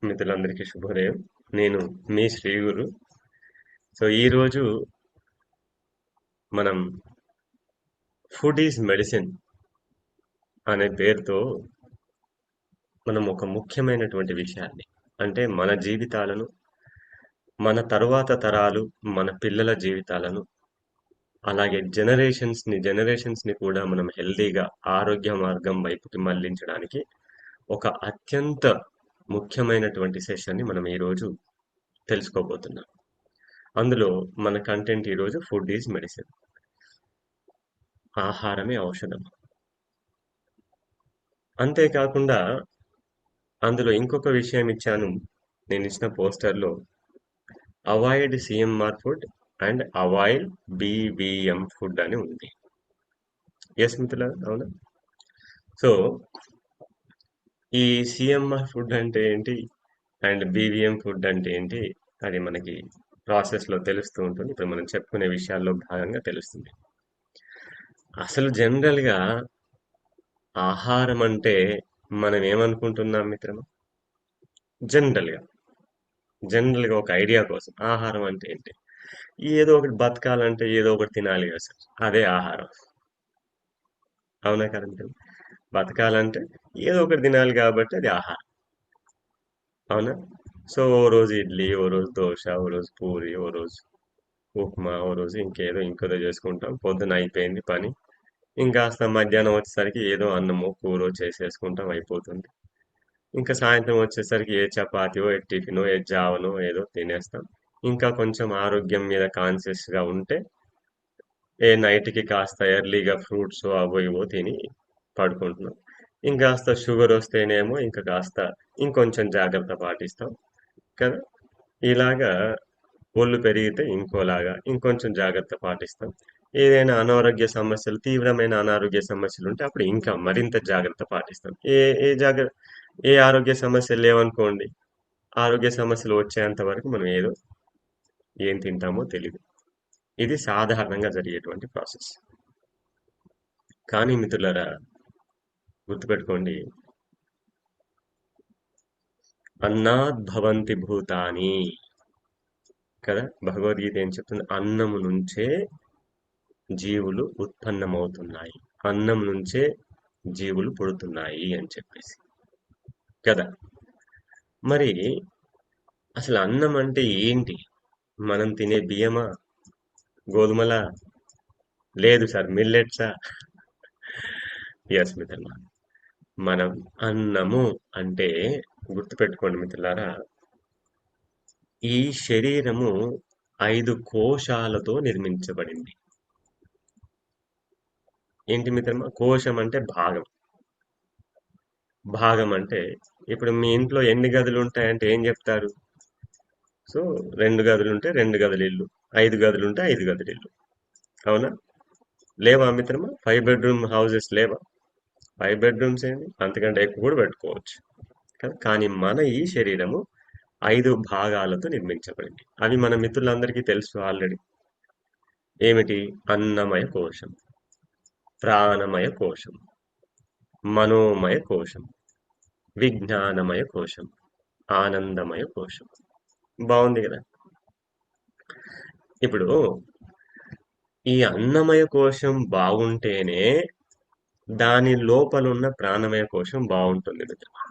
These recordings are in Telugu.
మిత్రులందరికీ శుభోదయం. నేను మీ శ్రీ గురు. సో ఈరోజు మనం ఫుడ్ ఈజ్ మెడిసిన్ అనే పేరుతో మనం ఒక ముఖ్యమైనటువంటి విషయాన్ని, అంటే మన జీవితాలను, మన తరువాత తరాలు, మన పిల్లల జీవితాలను, అలాగే జనరేషన్స్ ని కూడా మనం హెల్దీగా ఆరోగ్య మార్గం వైపుకి మళ్లించడానికి ఒక అత్యంత ముఖ్యమైనటువంటి సెషన్ని మనం ఈరోజు తెలుసుకోబోతున్నాం. అందులో మన కంటెంట్ ఈరోజు ఫుడ్ ఈజ్ మెడిసిన్. ఆహారమే ఔషధం. అంతేకాకుండా అందులో ఇంకొక విషయం ఇచ్చాను. నేను ఇచ్చిన పోస్టర్లో avoid CMR food and avoid BVM food అని ఉంది. ఎస్ మిత్రుల, అవునా? సో ఈ సిఎంఆర్ ఫుడ్ అంటే ఏంటి అండ్ బీవీఎం ఫుడ్ అంటే ఏంటి, అది మనకి ప్రాసెస్లో తెలుస్తూ ఉంటుంది. ఇప్పుడు మనం చెప్పుకునే విషయాల్లో భాగంగా తెలుస్తుంది. అసలు జనరల్గా ఆహారం అంటే మనం ఏమనుకుంటున్నాం మిత్రమా? జనరల్గా జనరల్గా ఒక ఐడియా కోసం ఆహారం అంటే ఏంటి? ఏదో ఒకటి బతకాలంటే ఏదో ఒకటి తినాలి కదా సార్, అదే ఆహారం. అవునా కదా మిత్రమా? బతకాలంటే ఏదో ఒకటి తినాలి కాబట్టి అది ఆహారం. అవునా? సో ఓ రోజు ఇడ్లీ, ఓ రోజు దోశ, ఓ రోజు పూరి, ఓ రోజు ఉప్మా, ఓ రోజు ఇంకేదో చేసుకుంటాం. పొద్దున అయిపోయింది పని, ఇంకాస్త మధ్యాహ్నం వచ్చేసరికి ఏదో అన్నమో కూరో చేసేసుకుంటాం, అయిపోతుంది. ఇంకా సాయంత్రం వచ్చేసరికి ఏ చపాతీయో, ఏ టిఫినో, ఏ జావనో ఏదో తినేస్తాం. ఇంకా కొంచెం ఆరోగ్యం మీద కాన్షియస్గా ఉంటే నైట్కి కాస్త ఎర్లీగా ఫ్రూట్స్ అవో ఇవో తిని పడుకుంటున్నాం. ఇంకాస్త షుగర్ వస్తేనేమో ఇంకా కాస్త ఇంకొంచెం జాగ్రత్త పాటిస్తాం కదా. ఇలాగా ఒళ్ళు పెరిగితే ఇంకోలాగా ఇంకొంచెం జాగ్రత్త పాటిస్తాం. ఏదైనా తీవ్రమైన అనారోగ్య సమస్యలు ఉంటే అప్పుడు ఇంకా మరింత జాగ్రత్త పాటిస్తాం. ఏ ఏ జాగ్రత్త ఏ ఆరోగ్య సమస్యలు లేవనుకోండి, ఆరోగ్య సమస్యలు వచ్చేంత వరకు మనం ఏం తింటామో తెలియదు. ఇది సాధారణంగా జరిగేటువంటి ప్రాసెస్. కానీ మిత్రులారా, గుర్తుపెట్టుకోండి, అన్నాద్ భవంతి భూతాని కదా. భగవద్గీత ఏం చెప్తుంది? అన్నము నుంచే జీవులు ఉత్పన్నమవుతున్నాయి, అన్నం నుంచే జీవులు పుడుతున్నాయి అని చెప్పేసి కదా. మరి అసలు అన్నం అంటే ఏంటి? మనం తినే బియ్యమా, గోధుమలా? లేదు సార్, మిల్లెట్సా? ఎస్ మిత్రులారా, మనం అన్నము అంటే, గుర్తుపెట్టుకోండి మిత్రులారా, ఈ శరీరము 5 కోశాలతో నిర్మించబడింది. ఏంటి మిత్రమా? కోశం అంటే భాగం. భాగం అంటే ఇప్పుడు మీ ఇంట్లో ఎన్ని గదులు ఉంటాయంటే ఏం చెప్తారు? సో 2 గదులు ఉంటే 2 గదుల ఇల్లు, 5 గదులు ఉంటే 5 గదుల ఇల్లు. అవునా? లేవా మిత్రమా? 5 బెడ్రూమ్ హౌసెస్ లేవా? 5 బెడ్రూమ్స్ ఏంటి, అంతకంటే ఎక్కువ కూడా పెట్టుకోవచ్చు కదా. కానీ మన ఈ శరీరము 5 భాగాలతో నిర్మించబడింది. అవి మన మిత్రులందరికీ తెలుసు ఆల్రెడీ. ఏమిటి? అన్నమయ కోశం, ప్రాణమయ కోశం, మనోమయ కోశం, విజ్ఞానమయ కోశం, ఆనందమయ కోశం. బాగుంది కదా. ఇప్పుడు ఈ అన్నమయ కోశం బాగుంటేనే దాని లోపలున్న ప్రాణమయ కోశం బాగుంటుంది మిత్రమా.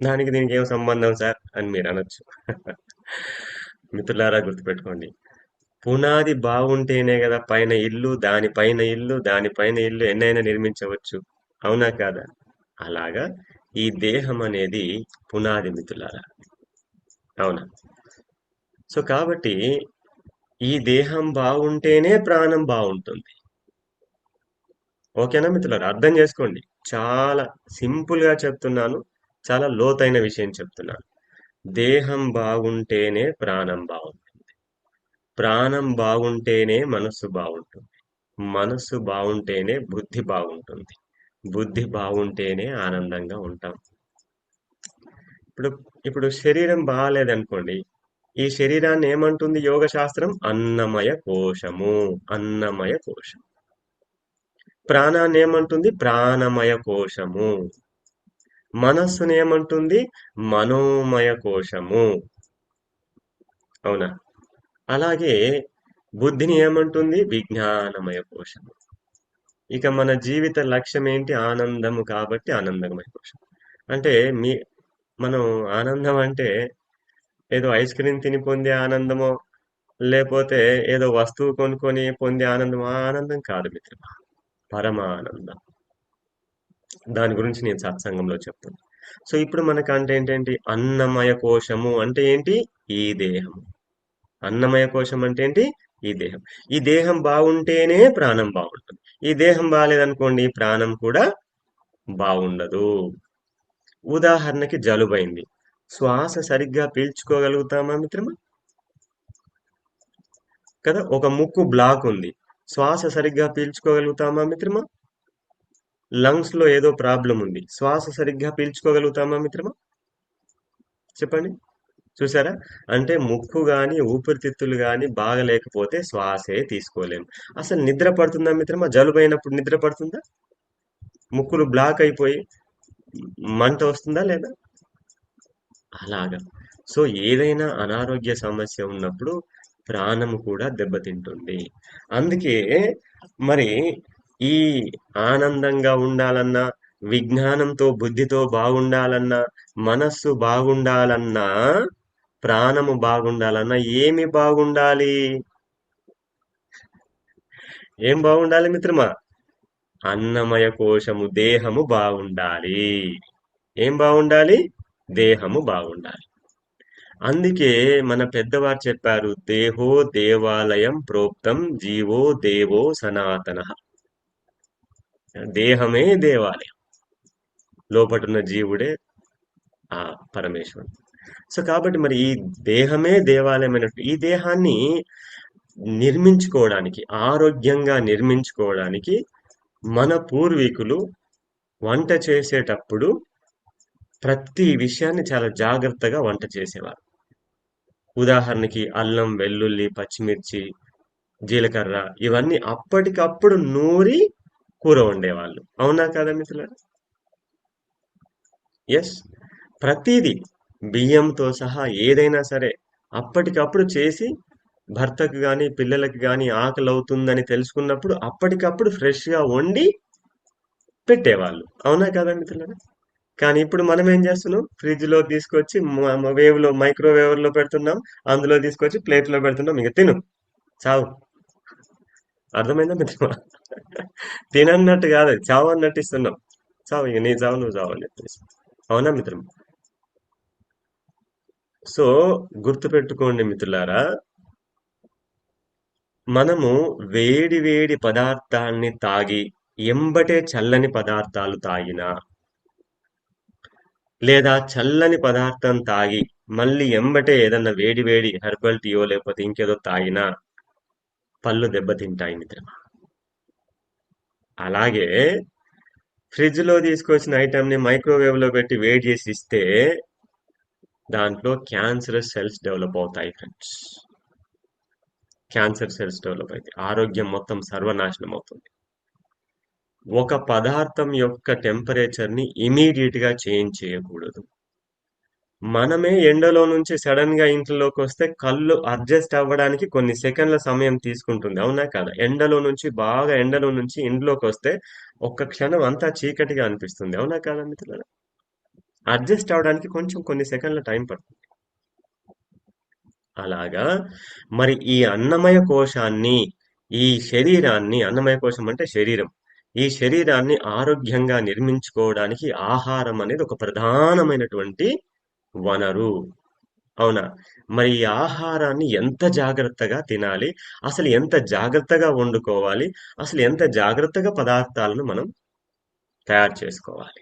దానికి దీనికి ఏం సంబంధం సార్ అని మీరు అనొచ్చు. మిత్రులారా, గుర్తుపెట్టుకోండి, పునాది బాగుంటేనే కదా పైన ఇల్లు, దానిపైన ఇల్లు, దానిపైన ఇల్లు ఎన్నైనా నిర్మించవచ్చు. అవునా కాదా? అలాగా ఈ దేహం అనేది పునాది మిత్రులారా. అవునా? సో కాబట్టి ఈ దేహం బాగుంటేనే ప్రాణం బాగుంటుంది. ఓకేనా మిత్రులారా? అర్థం చేసుకోండి. చాలా సింపుల్ గా చెప్తున్నాను, చాలా లోతైన విషయం చెప్తున్నాను. దేహం బాగుంటేనే ప్రాణం బాగుంటుంది, ప్రాణం బాగుంటేనే మనస్సు బాగుంటుంది, మనస్సు బాగుంటేనే బుద్ధి బాగుంటుంది, బుద్ధి బాగుంటేనే ఆనందంగా ఉంటాం. ఇప్పుడు ఇప్పుడు శరీరం బాగాలేదనుకోండి, ఈ శరీరాన్ని ఏమంటుంది యోగ శాస్త్రం? అన్నమయ కోశము, అన్నమయ కోశం. ప్రాణాన్ని ఏమంటుంది? ప్రాణమయ కోశము. మనస్సుని ఏమంటుంది? మనోమయ కోశము. అవునా? అలాగే బుద్ధిని ఏమంటుంది? విజ్ఞానమయ కోశము. ఇక మన జీవిత లక్ష్యం ఏంటి? ఆనందము కాబట్టి ఆనందమయ కోశం. అంటే మీ మనం ఆనందం అంటే ఏదో ఐస్ క్రీమ్ తిని పొందే ఆనందమో, లేపోతే ఏదో వస్తువు కొనుక్కొని పొందే ఆనందం, ఆ ఆనందం కాదు మిత్రమా. పరమానందం. దాని గురించి నేను సత్సంగంలో చెప్తాను. సో ఇప్పుడు మనకంటే ఏంటేంటి? అన్నమయ కోశము అంటే ఏంటి? ఈ దేహం. అన్నమయ కోశం అంటే ఏంటి? ఈ దేహం. ఈ దేహం బాగుంటేనే ప్రాణం బాగుంటుంది. ఈ దేహం బాలేదనుకోండి ప్రాణం కూడా బాగుండదు. ఉదాహరణకి జలుబైంది. శ్వాస సరిగ్గా పీల్చుకోగలుగుతామా మిత్రమా? కదా! ఒక ముక్కు బ్లాక్ ఉంది. శ్వాస సరిగ్గా పీల్చుకోగలుగుతామా మిత్రమా? లంగ్స్ లో ఏదో ప్రాబ్లం ఉంది. శ్వాస సరిగ్గా పీల్చుకోగలుగుతామా మిత్రమా? చెప్పండి. చూసారా? అంటే ముక్కు గాని, ఊపిరితిత్తులు గాని బాగలేకపోతే శ్వాసే తీసుకోలేం. అసలు నిద్ర పడుతుందా మిత్రమా? జలుబైనప్పుడు నిద్ర పడుతుందా? ముక్కులు బ్లాక్ అయిపోయి మంట వస్తుందా లేదా? అలాగా. సో ఏదైనా అనారోగ్య సమస్య ఉన్నప్పుడు ప్రాణము కూడా దెబ్బతింటుంది. అందుకే మరి ఈ ఆనందంగా ఉండాలన్నా, విజ్ఞానంతో బుద్ధితో బాగుండాలన్నా, మనస్సు బాగుండాలన్నా, ప్రాణము బాగుండాలన్నా ఏమి బాగుండాలి? ఏం బాగుండాలి మిత్రమా? అన్నమయ కోశము దేహము బాగుండాలి. ఏం బాగుండాలి? దేహము బాగుండాలి. అందుకే మన పెద్దవారు చెప్పారు, దేహో దేవాలయం ప్రోక్తం జీవో దేవో సనాతనః. దేహమే దేవాలయం. లోపటున్న జీవుడే ఆ పరమేశ్వరుడు. సో కాబట్టి మరి ఈ దేహమే దేవాలయమైనట్టు ఈ దేహాన్ని నిర్మించుకోవడానికి, ఆరోగ్యంగా నిర్మించుకోవడానికి మన పూర్వీకులు వంట చేసేటప్పుడు ప్రతి విషయాన్ని చాలా జాగ్రత్తగా వంట చేసేవారు. ఉదాహరణకి అల్లం, వెల్లుల్లి, పచ్చిమిర్చి, జీలకర్ర ఇవన్నీ అప్పటికప్పుడు నూరి కూర వండేవాళ్ళు. అవునా కాదా మిత్రులారా? ఎస్. ప్రతీది బియ్యంతో సహా ఏదైనా సరే అప్పటికప్పుడు చేసి భర్తకు గాని, పిల్లలకి గాని ఆకలవుతుందని తెలుసుకున్నప్పుడు అప్పటికప్పుడు ఫ్రెష్‌గా వండి పెట్టేవాళ్ళు. అవునా కాదా మిత్రులారా? కానీ ఇప్పుడు మనం ఏం చేస్తున్నాం? ఫ్రిడ్జ్‌లో తీసుకొచ్చి వేవ్‌లో మైక్రోవేవ్‌లో పెడుతున్నాం. అందులో తీసుకొచ్చి ప్లేట్‌లో పెడుతున్నాం. ఇక తిను చావు. అర్థమైందా మిత్రమా? తినన్నట్టు కాదు అది. చావు అన్నట్టు ఇస్తున్నాం. చావు ఇక నీ చావు నువ్వు చావు అని చెప్పేసి. అవునా మిత్రం? సో గుర్తుపెట్టుకోండి మిత్రులారా, మనము వేడి వేడి పదార్థాల్ని తాగి ఎంబటే చల్లని పదార్థాలు తాగినా, లేదా చల్లని పదార్థం తాగి మళ్ళీ ఎంబటే ఏదన్నా వేడి వేడి హెర్బల్ టీయో లేకపోతే ఇంకేదో తాగినా పళ్ళు దెబ్బతింటాయి మిత్రమా. అలాగే ఫ్రిడ్జ్ లో తీసుకొచ్చిన ఐటమ్ ని మైక్రోవేవ్ లో పెట్టి వేడి చేసి ఇస్తే దాంట్లో క్యాన్సరస్ సెల్స్ డెవలప్ అవుతాయి ఫ్రెండ్స్. క్యాన్సర్ సెల్స్ డెవలప్ అవుతాయి. ఆరోగ్యం మొత్తం సర్వనాశనం అవుతుంది. ఒక పదార్థం యొక్క టెంపరేచర్ ని ఇమీడియట్ గా చేంజ్ చేయకూడదు. మనమే ఎండలో నుంచి సడన్ గా ఇంట్లోకి వస్తే కళ్ళు అడ్జస్ట్ అవ్వడానికి కొన్ని సెకండ్ల సమయం తీసుకుంటుంది. అవునా కాదా? ఎండలో నుంచి బాగా ఎండలో నుంచి ఇంట్లోకి వస్తే ఒక్క క్షణం అంతా చీకటిగా అనిపిస్తుంది. అవునా కాదా మిత్రులారా? అడ్జస్ట్ అవ్వడానికి కొంచెం కొన్ని సెకండ్ల టైం పడుతుంది. అలాగా మరి ఈ అన్నమయ కోశాన్ని, ఈ శరీరాన్ని, అన్నమయ కోశం అంటే శరీరం. ఈ శరీరాన్ని ఆరోగ్యంగా నిర్మించుకోవడానికి ఆహారం అనేది ఒక ప్రధానమైనటువంటి వనరు. అవునా? మరి ఈ ఆహారాన్ని ఎంత జాగ్రత్తగా తినాలి? అసలు ఎంత జాగ్రత్తగా వండుకోవాలి? అసలు ఎంత జాగ్రత్తగా పదార్థాలను మనం తయారు చేసుకోవాలి?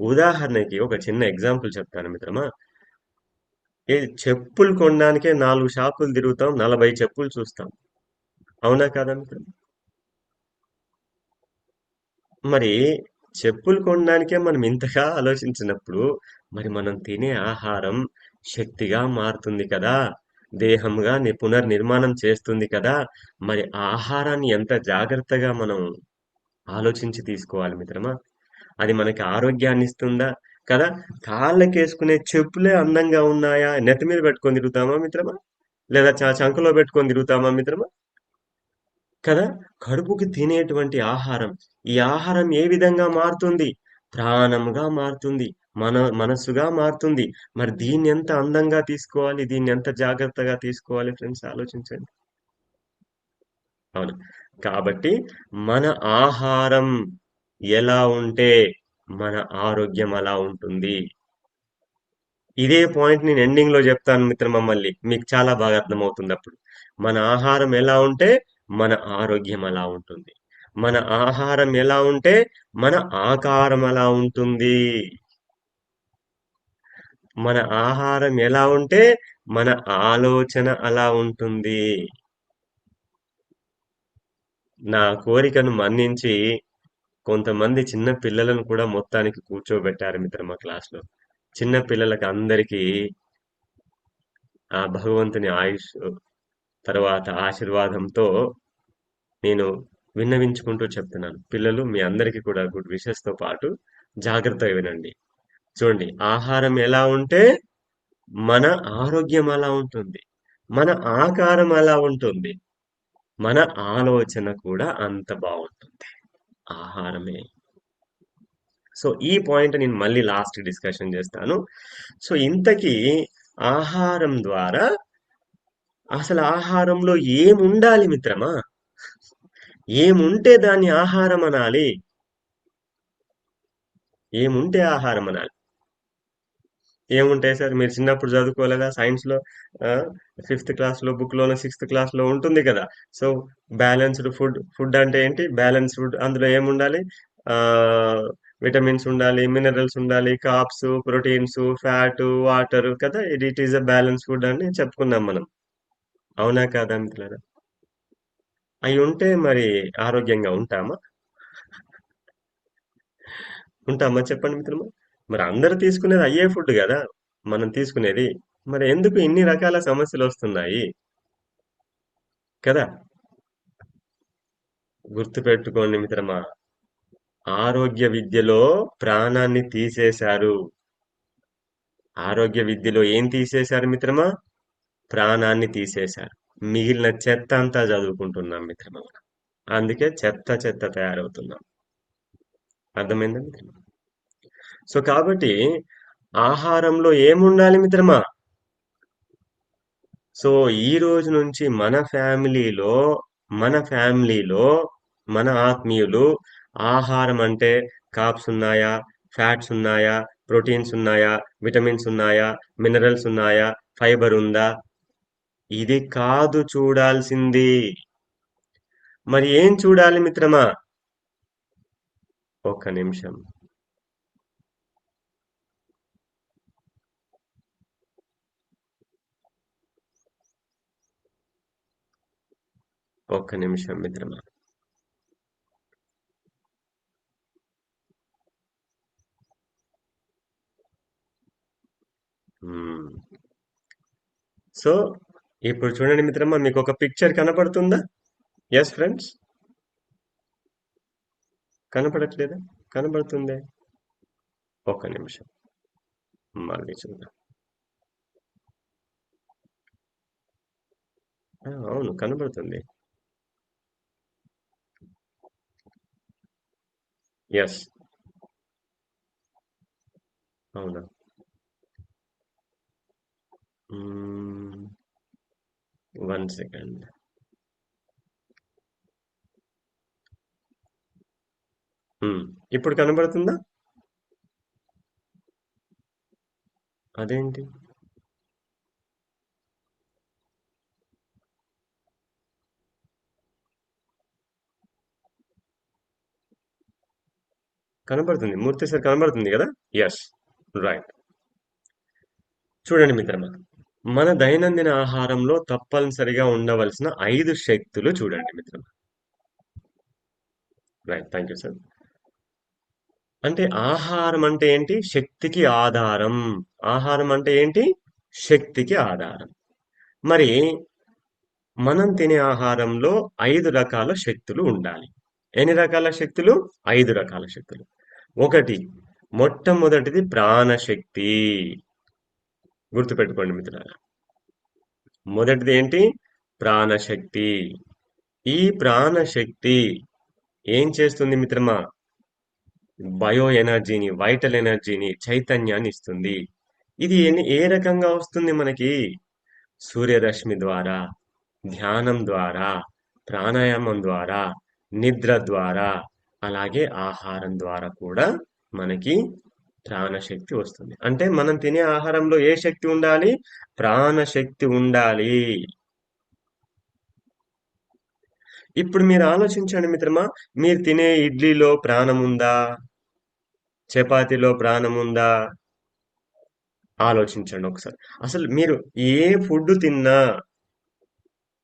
ఉదాహరణకి ఒక చిన్న ఎగ్జాంపుల్ చెప్తాను మిత్రమా. ఏ చెప్పులు కొనడానికే 4 షాపులు తిరుగుతాం. 40 చెప్పులు చూస్తాం. అవునా కాదా మిత్రం? మరి చెప్పులు కొనడానికే మనం ఇంతగా ఆలోచించినప్పుడు, మరి మనం తినే ఆహారం శక్తిగా మారుతుంది కదా! దేహంగా పునర్నిర్మాణం చేస్తుంది కదా! మరి ఆ ఆహారాన్ని ఎంత జాగ్రత్తగా మనం ఆలోచించి తీసుకోవాలి మిత్రమా. అది మనకి ఆరోగ్యాన్ని ఇస్తుందా? కదా! కాళ్ళకేసుకునే చెప్పులే అందంగా ఉన్నాయా? నెత్తి మీద పెట్టుకొని తిరుగుతామా మిత్రమా? లేదా చంకలో పెట్టుకొని తిరుగుతామా మిత్రమా? కదా! కడుపుకి తినేటువంటి ఆహారం. ఈ ఆహారం ఏ విధంగా మారుతుంది? ప్రాణంగా మారుతుంది. మనస్సుగా మారుతుంది. మరి దీన్ని ఎంత అందంగా తీసుకోవాలి? దీన్ని ఎంత జాగ్రత్తగా తీసుకోవాలి ఫ్రెండ్స్ ఆలోచించండి. అవును. కాబట్టి మన ఆహారం ఎలా ఉంటే మన ఆరోగ్యం అలా ఉంటుంది. ఇదే పాయింట్ నేను ఎండింగ్ లో చెప్తాను మిత్రమా మళ్ళీ. మీకు చాలా బాగా అర్థమవుతుంది అప్పుడు. మన ఆహారం ఎలా ఉంటే మన ఆరోగ్యం అలా ఉంటుంది. మన ఆహారం ఎలా ఉంటే మన ఆకారం అలా ఉంటుంది. మన ఆహారం ఎలా ఉంటే మన ఆలోచన అలా ఉంటుంది. నా కోరికను మన్నించి కొంతమంది చిన్న పిల్లలను కూడా మొత్తానికి కూర్చోబెట్టారు మిత్రమా క్లాస్‌లో. చిన్న పిల్లలకి అందరికీ ఆ భగవంతుని ఆయుష్ తర్వాత ఆశీర్వాదంతో నేను విన్నవించుకుంటూ చెప్తున్నాను. పిల్లలు మీ అందరికీ కూడా గుడ్ విషెస్‌తో పాటు జాగ్రత్తగా వినండి. చూడండి ఆహారం ఎలా ఉంటే మన ఆరోగ్యం అలా ఉంటుంది. మన ఆకారం అలా ఉంటుంది. మన ఆలోచన కూడా అంత బావుంటుంది. ఆహారమే. సో, ఈ పాయింట్ నేను మళ్ళీ లాస్ట్ డిస్కషన్ చేస్తాను. సో, ఇంతకీ ఆహారం ద్వారా అసలు ఆహారంలో ఏముండాలి మిత్రమా? ఏముంటే దాన్ని ఆహారం అనాలి? ఏముంటే ఆహారం అనాలి? ఏముంటాయి సార్? మీరు చిన్నప్పుడు చదువుకోలేదా సైన్స్‌లో? ఫిఫ్త్ క్లాస్‌లో బుక్‌లోనో, సిక్స్త్ క్లాస్‌లో ఉంటుంది కదా! సో, బ్యాలెన్స్‌డ్ ఫుడ్ అంటే ఏంటి? బ్యాలెన్స్ ఫుడ్ అందులో ఏముండాలి? ఆహ్, విటమిన్స్ ఉండాలి, మినరల్స్ ఉండాలి, కార్బ్స్, ప్రోటీన్స్, ఫ్యాట్, వాటర్ కదా! It is a balance food అని చెప్పుకున్నాం మనం. అవునా కాదా మిత్రులారా? అయి ఉంటే మరి ఆరోగ్యంగా ఉంటామా? ఉంటామా చెప్పండి మిత్రమా? మరి అందరూ తీసుకునేది అయ్యే ఫుడ్ గదా! మనం తీసుకునేది. మరి ఎందుకు ఇన్ని రకాల సమస్యలొస్తున్నాయి? కదా! గుర్తుపెట్టుకోండి మిత్రమా. ఆరోగ్య విద్యలో ప్రాణాన్ని తీసేశారు. ఆరోగ్య విద్యలో ఏం తీసేశారు మిత్రమా? ప్రాణాన్ని తీసేశారు. మిగిలిన చెత్త అంతా చదువుకుంటున్నాం మిత్రమా. అందుకే చెత్త చెత్త తయారవుతున్నాం. అర్థమైందా మిత్రమా? సో కాబట్టి ఆహారంలో ఏముండాలి మిత్రమా? సో ఈ రోజు నుంచి మన ఫ్యామిలీలో మన ఆత్మీయులు ఆహారం అంటే కార్బ్స్ ఉన్నాయా, ఫ్యాట్స్ ఉన్నాయా, ప్రోటీన్స్ ఉన్నాయా, విటమిన్స్ ఉన్నాయా, మినరల్స్ ఉన్నాయా, ఫైబర్ ఉందా, ఇది కాదు చూడాల్సింది. మరి ఏం చూడాలి మిత్రమా? ఒక్క నిమిషం. ఒక్క నిమిషం మిత్రమా. మ్మ్. సో ఇప్పుడు చూడండి మిత్రమా, మీకు ఒక పిక్చర్ కనపడుతుందా? ఎస్ ఫ్రెండ్స్, కనపడట్లేదా? కనపడుతుందే. ఒక్క నిమిషం మళ్ళీ చూద్దాం. అవును కనబడుతుంది. ఎస్. అవునా? One second. ఇప్పుడు కనబడుతుందా? అదేంటి? కనబడుతుంది. మూర్తి సార్ కనబడుతుంది కదా? ఎస్. రైట్. చూడండి మిత్రమా, మన దైనందిన ఆహారంలో తప్పనిసరిగా ఉండవలసిన 5 శక్తులు చూడండి మిత్రమా. రైట్. Thank you sir. అంటే ఆహారం అంటే ఏంటి? శక్తికి ఆధారం. ఆహారం అంటే ఏంటి? శక్తికి ఆధారం. మరి మనం తినే ఆహారంలో 5 రకాల శక్తులు ఉండాలి. ఎన్ని రకాల శక్తులు? 5 రకాల శక్తులు. ఒకటి మొట్టమొదటిది ప్రాణశక్తి. గుర్తుపెట్టుకోండి మిత్రులారా. మొదటిది ఏంటి? ప్రాణశక్తి. ఈ ప్రాణశక్తి ఏం చేస్తుంది మిత్రమా? బయో ఎనర్జీని, వైటల్ ఎనర్జీని, చైతన్యాన్ని ఇస్తుంది. ఇది ఏ రకంగా వస్తుంది మనకి? సూర్యరశ్మి ద్వారా, ధ్యానం ద్వారా, ప్రాణాయామం ద్వారా, నిద్ర ద్వారా, అలాగే ఆహారం ద్వారా కూడా మనకి ప్రాణశక్తి వస్తుంది. అంటే మనం తినే ఆహారంలో ఏ శక్తి ఉండాలి? ప్రాణశక్తి ఉండాలి. ఇప్పుడు మీరు ఆలోచించండి మిత్రమా, మీరు తినే ఇడ్లీలో ప్రాణం ఉందా? చపాతీలో ప్రాణం ఉందా? ఆలోచించండి ఒకసారి. అసలు మీరు ఏ ఫుడ్ తిన్నా,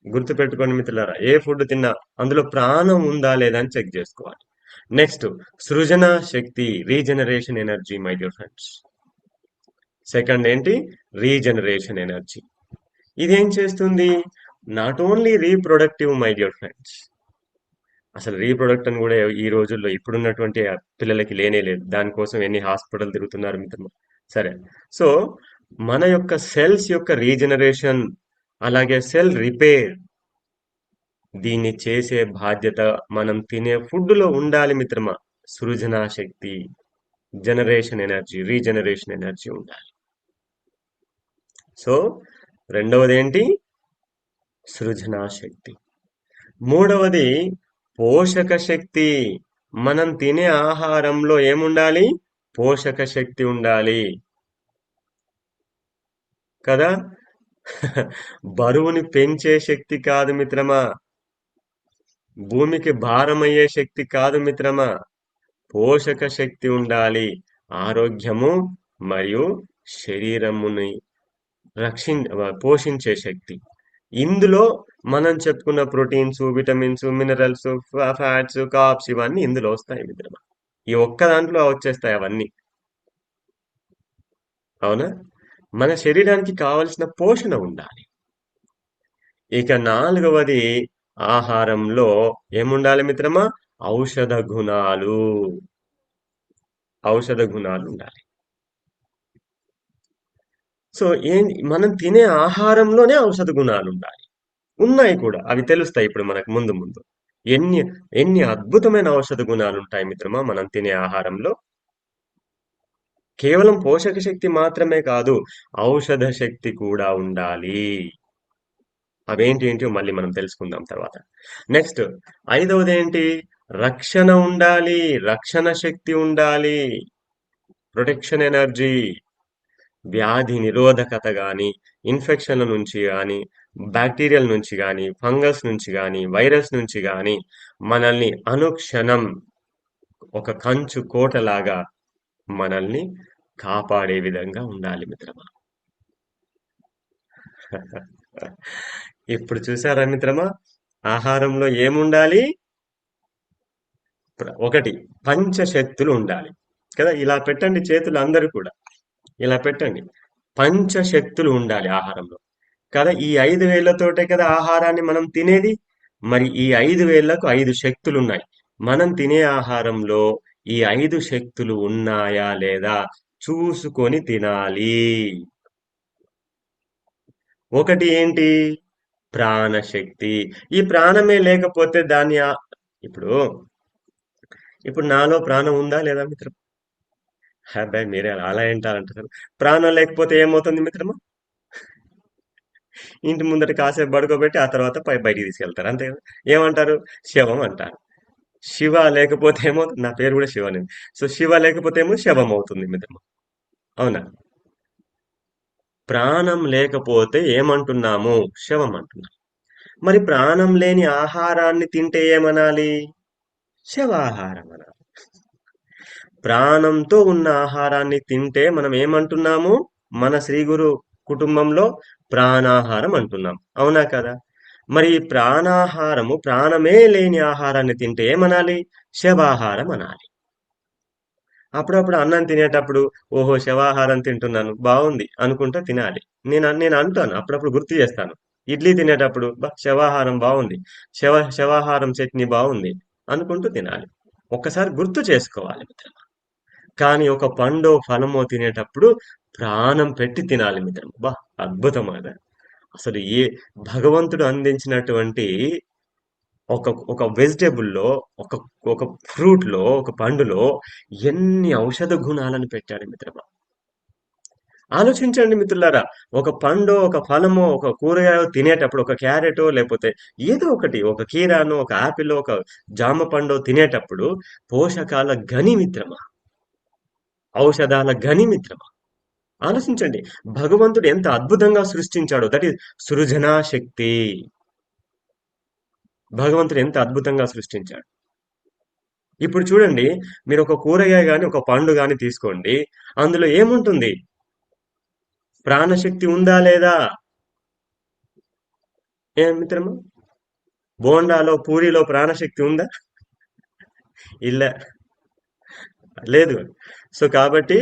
గుర్తుపెట్టుకోండి మిత్రులారా, ఏ ఫుడ్ తిన్నా అందులో ప్రాణం ఉందా లేదా అని చెక్ చేసుకోవాలి. నెక్స్ట్, సృజన శక్తి, regeneration energy my dear friends. Second ఏంటి? Regeneration energy. ఇదేం చేస్తుంది? Not only reproductive my dear friends. అసలు రీప్రొడక్ట్ అని కూడా ఈ రోజుల్లో ఇప్పుడున్నటువంటి పిల్లలకి లేనే లేదు. దానికోసం ఎన్ని హాస్పిటల్ తిరుగుతున్నారు మిత్రమా. సరే. సో మన యొక్క సెల్స్ యొక్క రీజనరేషన్, అలాగే సెల్ రిపేర్, దీన్ని చేసే బాధ్యత మనం తినే ఫుడ్ లో ఉండాలి మిత్రమా. సృజనా శక్తి, జనరేషన్ ఎనర్జీ, రీజనరేషన్ ఎనర్జీ ఉండాలి. సో రెండవది ఏంటి? సృజనా శక్తి. మూడవది పోషక శక్తి. మనం తినే ఆహారంలో ఏముండాలి? పోషక శక్తి ఉండాలి కదా. బరువుని పెంచే శక్తి కాదు మిత్రమా. భూమికి భారమయ్యే శక్తి కాదు మిత్రమా. పోషక శక్తి ఉండాలి. ఆరోగ్యము మరియు శరీరముని రక్షి పోషించే శక్తి. ఇందులో మనం చెప్పుకున్న proteins, vitamins, minerals, fats, carbs ఇవన్నీ ఇందులో వస్తాయి మిత్రమా. ఈ ఒక్క దాంట్లో వచ్చేస్తాయి అవన్నీ. అవునా? మన శరీరానికి కావలసిన పోషణ ఉండాలి. ఇక నాలుగవది, ఆహారంలో ఏముండాలి మిత్రమా? ఔషధ గుణాలు. ఔషధ గుణాలు ఉండాలి. సో మనం తినే ఆహారంలోనే ఔషధ గుణాలు ఉండాలి. ఉన్నాయి కూడా, అవి తెలుస్తాయి ఇప్పుడు మనకు ముందు ముందు. ఎన్ని ఎన్ని అద్భుతమైన ఔషధ గుణాలు ఉంటాయి మిత్రమా మనం తినే ఆహారంలో. కేవలం పోషక శక్తి మాత్రమే కాదు, ఔషధ శక్తి కూడా ఉండాలి. అవేంటి ఏంటో మళ్ళీ మనం తెలుసుకుందాం తర్వాత. నెక్స్ట్, ఐదవది ఏంటి? రక్షణ ఉండాలి. రక్షణ శక్తి ఉండాలి. Protection energy. వ్యాధి నిరోధకత గాని, ఇన్ఫెక్షన్ల నుంచి గాని, బ్యాక్టీరియల్ నుంచి గాని, ఫంగస్ నుంచి గాని, వైరస్ నుంచి గాని మనల్ని అనుక్షణం ఒక కంచు కోటలాగా మనల్ని కాపాడే విధంగా ఉండాలి మిత్రమా. ఇప్పుడు చూసారా మిత్రమా, ఆహారంలో ఏముండాలి? ఒకటి, పంచశక్తులు ఉండాలి కదా. ఇలా పెట్టండి చేతులు అందరూ కూడా, ఇలా పెట్టండి. పంచశక్తులు ఉండాలి ఆహారంలో కదా. ఈ 5 వేళ్లతోటే కదా ఆహారాన్ని మనం తినేది. మరి ఈ 5 వేళ్లకు 5 శక్తులు ఉన్నాయి. మనం తినే ఆహారంలో ఈ 5 శక్తులు ఉన్నాయా లేదా చూసుకొని తినాలి. ఒకటి ఏంటి? ప్రాణశక్తి. ఈ ప్రాణమే లేకపోతే దాన్ని ఇప్పుడు ఇప్పుడు నాలో ప్రాణం ఉందా లేదా మిత్రం? అబ్బాయి మీరే అలా ఏంటారంటారు. ప్రాణం లేకపోతే ఏమవుతుంది మిత్రమా? ఇంటి ముందట కాసేపు పడుకోబెట్టి ఆ తర్వాత బయటికి తీసుకెళ్తారు అంతే కదా. ఏమంటారు? శవం అంటారు. శివ లేకపోతే ఏమో, నా పేరు కూడా శివనే. సో శివ లేకపోతే ఏమో శవం అవుతుంది మిత్రమా. అవునా? ప్రాణం లేకపోతే ఏమంటున్నాము? శవం అంటున్నాం. మరి ప్రాణం లేని ఆహారాన్ని తింటే ఏమనాలి? శవాహారం అనాలి. ప్రాణంతో ఉన్న ఆహారాన్ని తింటే మనం ఏమంటున్నాము? మన శ్రీ గురు కుటుంబంలో ప్రాణాహారం అంటున్నాం. అవునా కదా? మరి ఈ ప్రాణాహారము, ప్రాణమే లేని ఆహారాన్ని తింటే ఏమనాలి? శవాహారం అనాలి. అప్పుడప్పుడు అన్నం తినేటప్పుడు ఓహో శవాహారం తింటున్నాను బాగుంది అనుకుంటా తినాలి. నేను అంటాను, అప్పుడప్పుడు గుర్తు చేస్తాను. ఇడ్లీ తినేటప్పుడు శవాహారం బాగుంది, శవాహారం చట్నీ బాగుంది అనుకుంటూ తినాలి. ఒక్కసారి గుర్తు చేసుకోవాలి మిత్రమా. కానీ ఒక పండో ఫలమో తినేటప్పుడు ప్రాణం పెట్టి తినాలి మిత్రం. బా అద్భుతం అద. అసలు భగవంతుడు అందించినటువంటి ఒక వెజిటేబుల్‌లో, ఒక ఒక ఫ్రూట్‌లో, ఒక పండులో ఎన్ని ఔషధ గుణాలను పెట్టాడు మిత్రమా! ఆలోచించండి మిత్రులారా. ఒక పండో, ఒక ఫలమో, ఒక కూరగాయో తినేటప్పుడు ఒక క్యారెటో లేపోతే ఏదో ఒకటి ఒక కీరానో, ఒక యాపిలో, ఒక జామ పండో తినేటప్పుడు పోషకాల గని మిత్రమా! ఔషధాల గని మిత్రమా! ఆలోచించండి. భగవంతుడు ఎంత అద్భుతంగా సృష్టించాడో. దట్ ఈస్ సృజనా శక్తి. భగవంతుడు ఎంత అద్భుతంగా సృష్టించాడు. ఇప్పుడు చూడండి, మీరు ఒక కూరగాయ గాని, ఒక పండు గాని తీసుకోండి. అందులో ఏముంటుంది? ప్రాణశక్తి ఉందా లేదా? ఏం మిత్రమా? బోండాలో, పూరిలో ప్రాణశక్తి ఉందా? ఇలా లేదు. సో కాబట్టి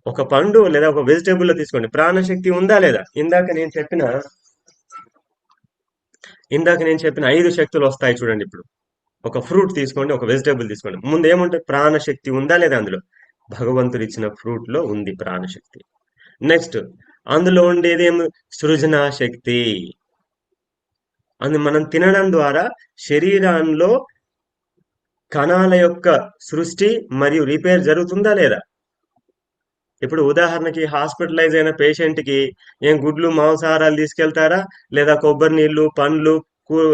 ఒక పండు లేదా ఒక వెజిటేబుల్ లో తీసుకోండి. ప్రాణశక్తి ఉందా లేదా? ఇందాక నేను చెప్పిన 5 శక్తులు వస్తాయి చూడండి ఇప్పుడు. ఒక ఫ్రూట్ తీసుకోండి, ఒక వెజిటేబుల్ తీసుకోండి. ముందు ఏముంటుంది? ప్రాణశక్తి ఉందా లేదా అందులో? భగవంతుడు ఇచ్చిన ఫ్రూట్ లో ఉంది ప్రాణశక్తి. నెక్స్ట్ అందులో ఉండేది సృజనా శక్తి. మనం తినడం ద్వారా శరీరంలో కణాల యొక్క సృష్టి మరియు రిపేర్ జరుగుతుందా లేదా? ఇప్పుడు ఉదాహరణకి హాస్పిటలైజ్ అయిన పేషెంట్ కి ఏం గుడ్లు మాంసాహారాలు తీసుకెళ్తారా, లేదా కొబ్బరి నీళ్లు పండ్లు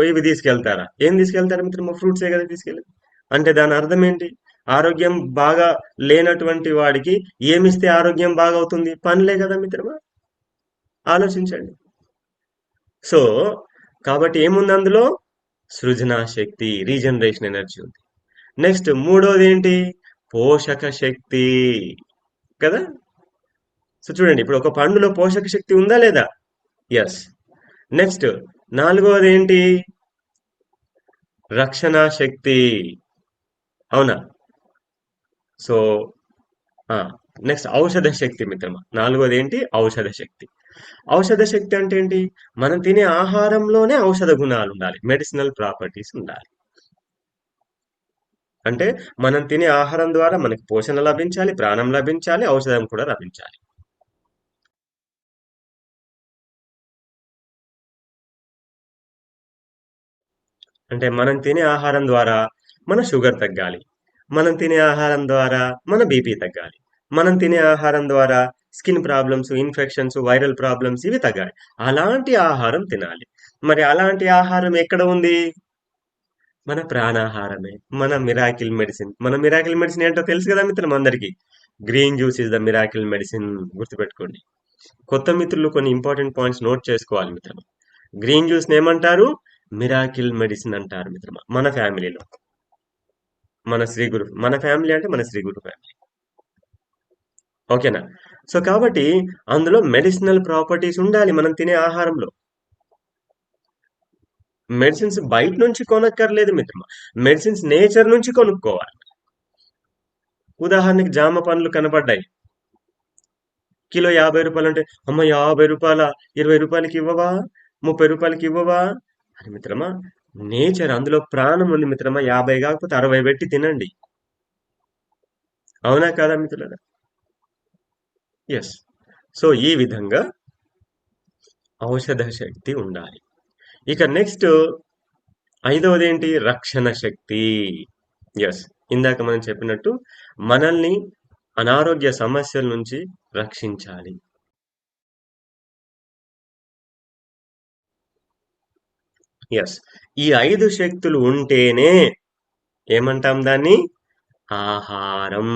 ఇవి తీసుకెళ్తారా? ఏం తీసుకెళ్తారా మిత్రమా? ఫ్రూట్సే కదా తీసుకెళ్ళి. అంటే దాని అర్థం ఏంటి? ఆరోగ్యం బాగా లేనటువంటి వాడికి ఏమిస్తే ఆరోగ్యం బాగవుతుంది? పండ్లే కదా మిత్రమా. ఆలోచించండి. సో కాబట్టి ఏముంది అందులో? సృజనా శక్తి, రీజనరేషన్ ఎనర్జీ ఉంది. నెక్స్ట్ మూడోది ఏంటి? పోషక శక్తి కదా. సో చూడండి, ఇప్పుడు ఒక పండులో పోషక శక్తి ఉందా లేదా? ఎస్. నెక్స్ట్ నాలుగవది ఏంటి? రక్షణ శక్తి. అవునా? సో నెక్స్ట్ ఔషధ శక్తి మిత్రమా. నాలుగోది ఏంటి? ఔషధ శక్తి. ఔషధ శక్తి అంటే ఏంటి? మనం తినే ఆహారంలోనే ఔషధ గుణాలు ఉండాలి, మెడిసినల్ ప్రాపర్టీస్ ఉండాలి. అంటే మనం తినే ఆహారం ద్వారా మనకి పోషణ లభించాలి, ప్రాణం లభించాలి, ఔషధం కూడా లభించాలి. అంటే మనం తినే ఆహారం ద్వారా మన షుగర్ తగ్గాలి. మనం తినే ఆహారం ద్వారా మన బీపీ తగ్గాలి. మనం తినే ఆహారం ద్వారా skin problems, infections, viral problems ఇవి తగ్గాలి. అలాంటి ఆహారం తినాలి. మరి అలాంటి ఆహారం ఎక్కడ ఉంది? మన ప్రాణాహారమే. మన మిరాకిల్ మెడిసిన్ ఏంటో తెలుసు కదా మిత్రం అందరికి. Green juice is the miracle medicine. గుర్తుపెట్టుకోండి. కొత్త మిత్రులు కొన్ని ఇంపార్టెంట్ పాయింట్స్ నోట్ చేసుకోవాలి మిత్రమా. గ్రీన్ జ్యూస్ ఏమంటారు? మిరాకిల్ మెడిసిన్ అంటారు మిత్రమా. మన ఫ్యామిలీలో మన ఫ్యామిలీ అంటే మన శ్రీ గురు ఫ్యామిలీ. ఓకేనా? సో కాబట్టి అందులో మెడిసినల్ ప్రాపర్టీస్ ఉండాలి మనం తినే ఆహారంలో. మెడిసిన్స్ బయట నుంచి కొనక్కర్లేదు మిత్రమా. మెడిసిన్స్ నేచర్ నుంచి కొనుక్కోవాలి. ఉదాహరణకి జామ పండ్లు కనపడ్డాయి. కిలో 50 రూపాయలు అంటే, అమ్మ 50 రూపాయల, 20 రూపాయలకి ఇవ్వవా, 30 రూపాయలకి ఇవ్వవా అని మిత్రమా. నేచర్, అందులో ప్రాణం ఉంది మిత్రమా. 50 కాకపోతే 60 పెట్టి తినండి. అవునా కాదా మిత్రులారా? ఎస్. సో ఈ విధంగా ఔషధ శక్తి ఉండాలి. ఇక నెక్స్ట్ ఐదవది ఏంటి? రక్షణ శక్తి. ఎస్. ఇందాక మనం చెప్పినట్టు మనల్ని అనారోగ్య సమస్యల నుంచి రక్షించాలి. ఎస్. ఈ 5 శక్తులు ఉంటేనే ఏమంటాం దాన్ని? ఆహారం.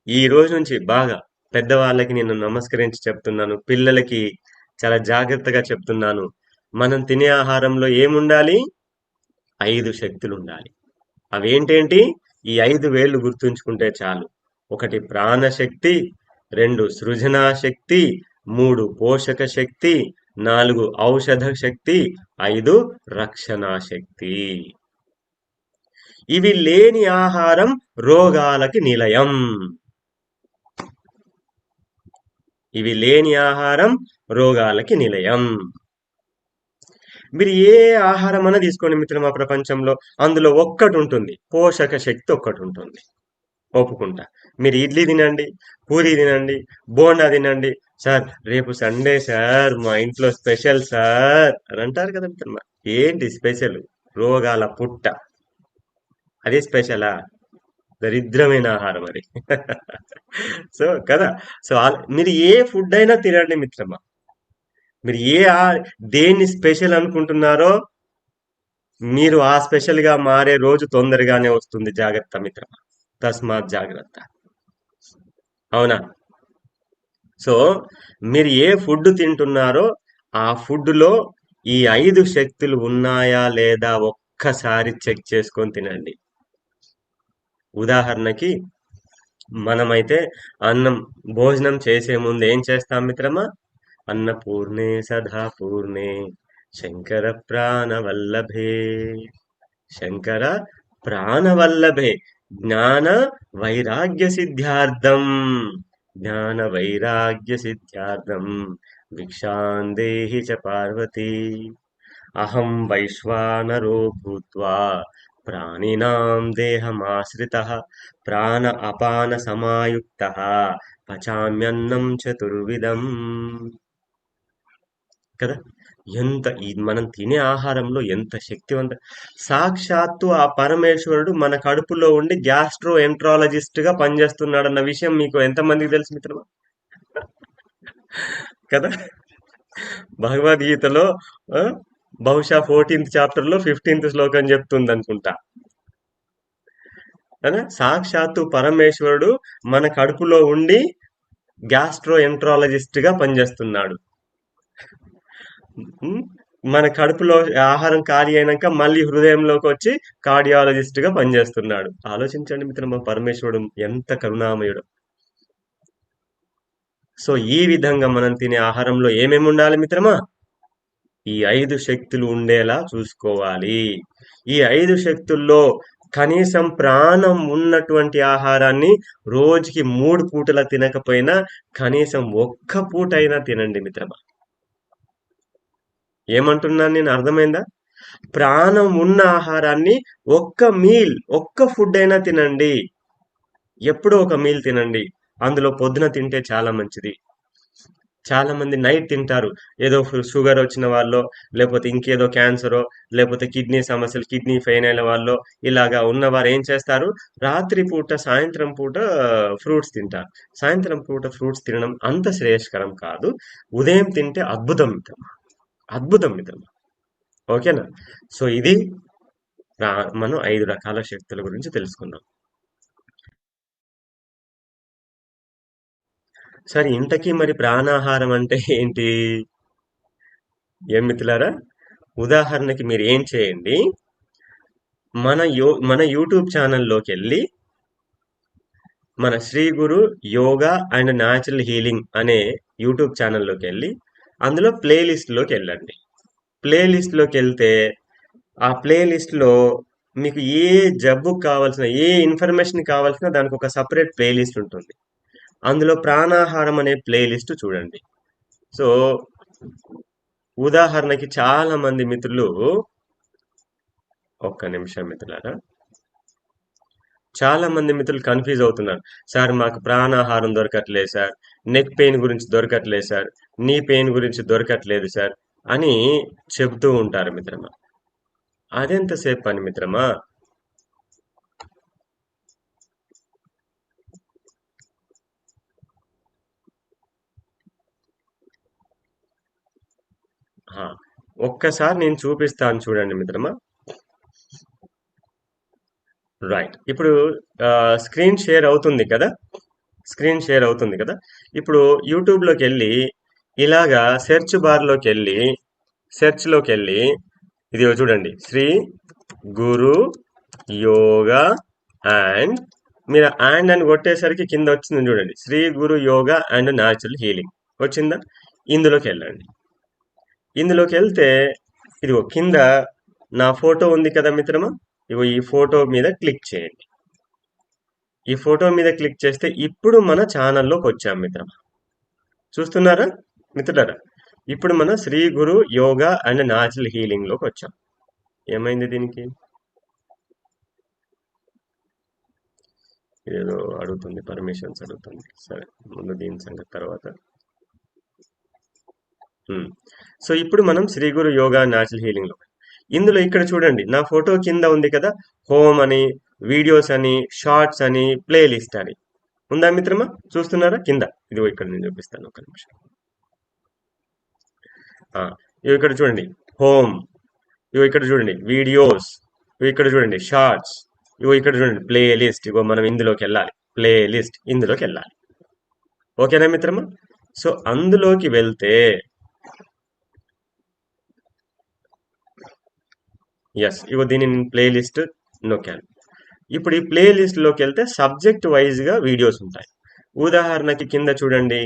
ఈ రోజు నుంచి బాగా పెద్దవాళ్ళకి నేను నమస్కరించి చెప్తున్నాను. పిల్లలకి చాలా జాగ్రత్తగా చెప్తున్నాను. మనం తినే ఆహారంలో ఏముండాలి? 5 శక్తులు ఉండాలి. అవేంటేంటి? ఈ 5 వేళ్ళు గుర్తుంచుకుంటే చాలు. 1 ప్రాణశక్తి, 2 సృజనా శక్తి, 3 పోషక శక్తి, 4 ఔషధ శక్తి, 5 రక్షణా శక్తి. ఇవి లేని ఆహారం రోగాలకి నిలయం. ఇవి లేని ఆహారం రోగాలకి నిలయం. మీరు ఏ ఆహారం అన్నా తీసుకోండి మిత్రమా ప్రపంచంలో, అందులో ఒక్కటి ఉంటుంది, పోషక శక్తి ఒక్కటి ఉంటుంది. ఒప్పుకుంటా. మీరు ఇడ్లీ తినండి, పూరి తినండి, బోండా తినండి. సార్ రేపు సండే సార్ మా ఇంట్లో స్పెషల్ సార్ అని అంటారు కదా మిత్రమా. ఏంటి స్పెషల్? రోగాల పుట్ట. అదే స్పెషలా? దరిద్రమైన ఆహారం అది. సో కదా. సో మీరు ఏ ఫుడ్ అయినా తినండి మిత్రమా. మీరు దేన్ని స్పెషల్ అనుకుంటున్నారో మీరు ఆ స్పెషల్ గా మారే రోజు తొందరగానే వస్తుంది. జాగ్రత్త మిత్రమా. తస్మాత్ జాగ్రత్త. అవునా? సో మీరు ఏ ఫుడ్ తింటున్నారో ఆ ఫుడ్ లో ఈ 5 శక్తులు ఉన్నాయా లేదా ఒక్కసారి చెక్ చేసుకొని తినండి. ఉదాహరణకి మనమైతే అన్నం భోజనం చేసే ముందు ఏం చేస్తాం మిత్రమా? అన్నపూర్ణే సదా పూర్ణే శంకర ప్రాణవల్లభే శంకర ప్రాణవల్లభే జ్ఞాన వైరాగ్య సిద్ధ్యార్థం జ్ఞాన వైరాగ్య సిద్ధ్యార్థం భిక్షాం దేహి చ పార్వతీ అహం వైశ్వానరో భూత్వా ప్రాణినాం దేహమాశ్రితః ప్రాణ అపాన సమాయుక్తః పచామ్యన్నం చతుర్విధం. కదా. మనం తినే ఆహారంలో ఎంత శక్తివంత సాక్షాత్తు ఆ పరమేశ్వరుడు మన కడుపులో ఉండి గ్యాస్ట్రో ఎంట్రాలజిస్ట్ గా పనిచేస్తున్నాడన్న విషయం మీకు ఎంతమందికి తెలుసు మిత్రమా? కదా. భగవద్గీతలో ఆ, బహుశా 14th చాప్టర్ లో 15th శ్లోకం చెప్తుంది అనుకుంటా. కదా. సాక్షాత్తు పరమేశ్వరుడు మన కడుపులో ఉండి గ్యాస్ట్రో ఎంట్రాలజిస్ట్ గా పనిచేస్తున్నాడు. ఉమ్, మన కడుపులో ఆహారం ఖాళీ అయినాక మళ్ళీ హృదయంలోకి వచ్చి కార్డియాలజిస్ట్ గా పనిచేస్తున్నాడు. ఆలోచించండి మిత్రమా, పరమేశ్వరుడు ఎంత కరుణామయుడు. సో ఈ విధంగా మనం తినే ఆహారంలో ఏమేమి ఉండాలి మిత్రమా? ఈ 5 శక్తులు ఉండేలా చూసుకోవాలి. ఈ 5 శక్తుల్లో కనీసం ప్రాణం ఉన్నటువంటి ఆహారాన్ని రోజుకి 3 పూటల తినకపోయినా కనీసం ఒక్క పూట అయినా తినండి మిత్రమా. ఏమంటున్నాను నేను, అర్థమైందా? ప్రాణం ఉన్న ఆహారాన్ని ఒక్క ఫుడ్ అయినా తినండి. ఎప్పుడో ఒక మీల్ తినండి. అందులో పొద్దున తింటే చాలా మంచిది. చాలా మంది నైట్ తింటారు. ఏదో షుగర్ వచ్చిన వాళ్ళో, లేకపోతే ఇంకేదో క్యాన్సరో, లేకపోతే కిడ్నీ సమస్యలు, కిడ్నీ ఫెయిల్ అయిన వాళ్ళో, ఇలాగా ఉన్నవారు ఏం చేస్తారు? రాత్రి పూట, సాయంత్రం పూట ఫ్రూట్స్ తింటారు. సాయంత్రం పూట ఫ్రూట్స్ తినడం అంత శ్రేయస్కరం కాదు. ఉదయం తింటే అద్భుతం మిత్రమా. అద్భుతం మిత్రమా. ఓకేనా? సో ఇది మనం 5 రకాల శక్తుల గురించి తెలుసుకున్నాం. సరే, ఇంతకీ మరి ప్రాణాహారం అంటే ఏంటి? ఏం మిత్రులారా, ఉదాహరణకి మీరు ఏం చేయండి, మన యూట్యూబ్ ఛానల్లోకి వెళ్ళి మన శ్రీ గురు యోగా అండ్ న్యాచురల్ హీలింగ్ అనే యూట్యూబ్ ఛానల్లోకి వెళ్ళి అందులో ప్లేలిస్ట్లోకి వెళ్ళండి. ప్లేలిస్ట్లోకి వెళ్తే ఆ ప్లేలిస్ట్లో మీకు ఏ జబ్బుకు కావాల్సిన, ఏ ఇన్ఫర్మేషన్ కావాల్సిన దానికి ఒక సపరేట్ ప్లేలిస్ట్ ఉంటుంది. అందులో ప్రాణాహారం అనే ప్లేలిస్ట్ చూడండి. సో ఉదాహరణకి చాలా మంది మిత్రులు, ఒక్క నిమిషం మిత్రులారా, చాలా మంది మిత్రులు కన్ఫ్యూజ్ అవుతున్నారు. సార్ మాకు ప్రాణాహారం దొరకట్లేదు సార్, నెక్ పెయిన్ గురించి దొరకట్లేదు సార్, నీ పెయిన్ గురించి దొరకట్లేదు సార్ అని చెబుతూ ఉంటారు మిత్రమా. అదెంతసేపు పని మిత్రమా? ఆ, ఒక్కసారి నేను చూపిస్తాను చూడండి మిత్రమా. రైట్. ఇప్పుడు స్క్రీన్ షేర్ అవుతుంది కదా. స్క్రీన్ షేర్ అవుతుంది కదా. ఇప్పుడు యూట్యూబ్లోకి వెళ్ళి ఇలాగా సెర్చ్లోకి వెళ్ళి ఇది చూడండి, శ్రీ గురు యోగా అండ్, మీరు అండ్ అని కొట్టేసరికి కింద వచ్చింది చూడండి, Shri Guru yoga and natural healing వచ్చిందా? ఇందులోకి వెళ్ళండి. ఇందులోకి వెళ్తే ఇదిగో కింద నా ఫోటో ఉంది కదా మిత్రమా. ఇగో ఈ ఫోటో మీద క్లిక్ చేయండి. ఈ ఫోటో మీద క్లిక్ చేస్తే ఇప్పుడు మన ఛానల్లోకి వచ్చాం మిత్రమా. చూస్తున్నారా మిత్రులారా? ఇప్పుడు మన శ్రీ గురు యోగా అండ్ న్యాచురల్ హీలింగ్ లోకి వచ్చాం. ఏమైంది దీనికి? ఏదో అడుగుతుంది, పర్మిషన్స్ అడుగుతుంది. సరే, ముందు దీని సంగతి తర్వాత. సో ఇప్పుడు మనం శ్రీ గురు యోగా న్యాచురల్ హీలింగ్ లో ఇందులో ఇక్కడ చూడండి, నా ఫోటో కింద ఉంది కదా, హోమ్ అని, వీడియోస్ అని, షార్ట్స్ అని, ప్లేలిస్ట్ అని ఉందా మిత్రమా? చూస్తున్నారా కింద? ఇదిగో ఇక్కడ నేను చూపిస్తాను, ఒక నిమిషం. ఇవి ఇక్కడ చూడండి హోమ్, ఇవి ఇక్కడ చూడండి వీడియోస్, ఇవి ఇక్కడ చూడండి షార్ట్స్, ఇవి ఇక్కడ చూడండి ప్లే లిస్ట్. ఇగో మనం ఇందులోకి వెళ్ళాలి, ప్లే లిస్ట్ ఇందులోకి వెళ్ళాలి. ఓకేనా మిత్రమా? సో అందులోకి వెళ్తే ఎస్, ఇగో దీని ప్లే లిస్ట్ నొక్కాను. ఇప్పుడు ఈ ప్లే లిస్ట్ లోకి వెళ్తే సబ్జెక్ట్ వైజ్ గా వీడియోస్ ఉంటాయి. ఉదాహరణకి కింద చూడండి,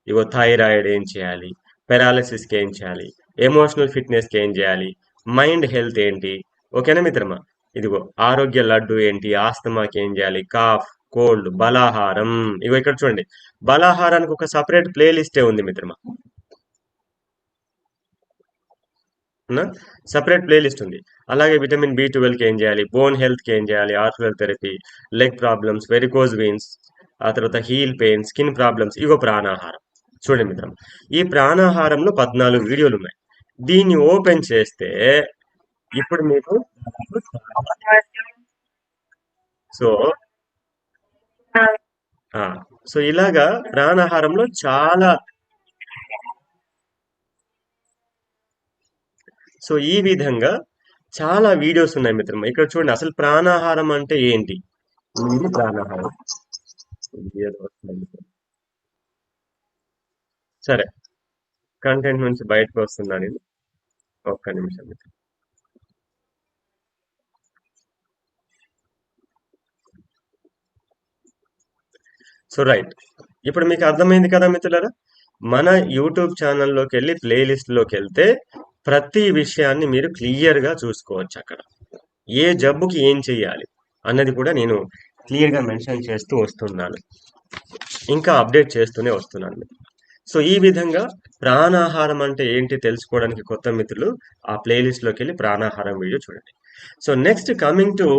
ఇగో థైరాయిడ్ ఏం చేయాలి, పెరాలసిస్ కి ఏం చేయాలి, ఎమోషనల్ ఫిట్నెస్ కి ఏం చేయాలి, మైండ్ హెల్త్ ఏంటి. ఓకేనా మిత్రమా? ఇదిగో ఆరోగ్య లడ్డు ఏంటి, ఆస్తమాకి ఏం చేయాలి, కాఫ్, కోల్డ్, బలాహారం. ఇగో ఇక్కడ చూడండి, బలాహారానికి ఒక సపరేట్ ప్లే లిస్టే ఉంది మిత్రమా, సపరేట్ ప్లేలిస్ట్ ఉంది. అలాగే విటమిన్ B12కి ఏం చేయాలి, బోన్ హెల్త్కి ఏం చేయాలి, ఆర్థరల్ therapy, leg problems, varicose veins, ఆ తర్వాత హీల్ పెయిన్, స్కిన్ ప్రాబ్లమ్స్. ఇగో ప్రాణాహారం. చూడండి మిత్రం, ఈ ప్రాణాహారంలో 14 వీడియోలు ఉన్నాయి. దీన్ని ఓపెన్ చేస్తే ఇప్పుడు మీకు సో సో ఇలాగా ప్రాణాహారంలో చాలా, సో ఈ విధంగా చాలా వీడియోస్ ఉన్నాయి మిత్రమా. ఇక్కడ చూడండి, అసలు ప్రాణాహారం అంటే ఏంటి, ఇది ప్రాణాహారం. సరే, కంటెంట్ నుంచి బయటకు వస్తున్నా నేను, ఒక్క నిమిషం మిత్రం. సో రైట్, ఇప్పుడు మీకు అర్థమైంది కదా మిత్రులారా, మన యూట్యూబ్ ఛానల్లోకి వెళ్ళి ప్లేలిస్ట్లోకి వెళ్తే ప్రతి విషయాన్ని మీరు క్లియర్గా చూసుకోవచ్చు. అక్కడ ఏ జబ్బుకి ఏం చెయ్యాలి అన్నది కూడా నేను క్లియర్గా మెన్షన్ చేస్తూ వస్తున్నాను, ఇంకా అప్డేట్ చేస్తూనే వస్తున్నాను. సో ఈ విధంగా ప్రాణాహారం అంటే ఏంటి తెలుసుకోవడానికి కొత్త మిత్రులు ఆ ప్లేలిస్ట్లోకి వెళ్ళి ప్రాణాహారం వీడియో చూడండి. So next coming to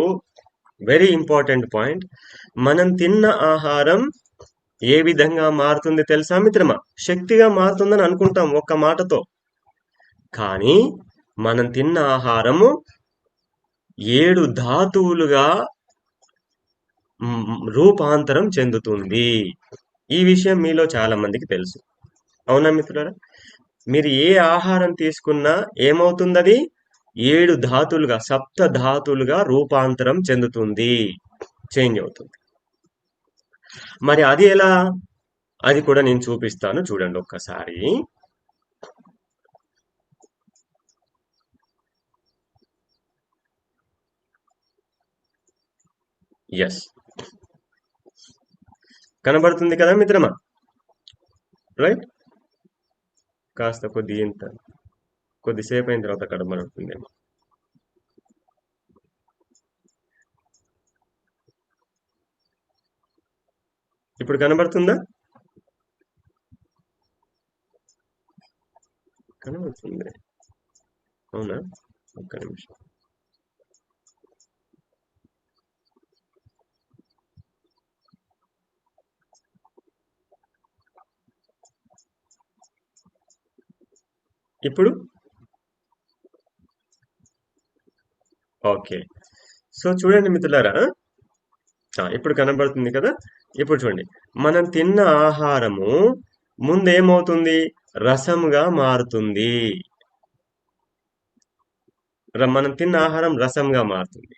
very important point, మనం తిన్న ఆహారం ఏ విధంగా మారుతుంది తెలుసా మిత్రమా? శక్తిగా మారుతుందని అనుకుంటాం ఒక్క మాటతో, కానీ మనం తిన్న ఆహారము 7 ధాతువులుగా రూపాంతరం చెందుతుంది. ఈ విషయం మీలో చాలా మందికి తెలుసు, అవునా మిత్రులారా? మీరు ఏ ఆహారం తీసుకున్నా ఏమవుతుంది, అది 7 ధాతులుగా, సప్త ధాతులుగా రూపాంతరం చెందుతుంది, చేంజ్ అవుతుంది. మరి అది ఎలా, అది కూడా నేను చూపిస్తాను, చూడండి ఒక్కసారి. ఎస్, కనబడుతుంది కదా మిత్రమా? రైట్, కాస్త కొద్దిసేపు అయిన తర్వాత కనబడుతుందేమో. ఇప్పుడు కనబడుతుందా? కనబడుతుంది, అవునా? ఒక్క నిమిషం. ఇప్పుడు ఓకే. సో చూడండి మిత్రులారా, ఇప్పుడు కనబడుతుంది కదా. ఇప్పుడు చూడండి, మనం తిన్న ఆహారము ముందేమవుతుంది, రసంగా మారుతుంది. మనం తిన్న ఆహారం రసంగా మారుతుంది.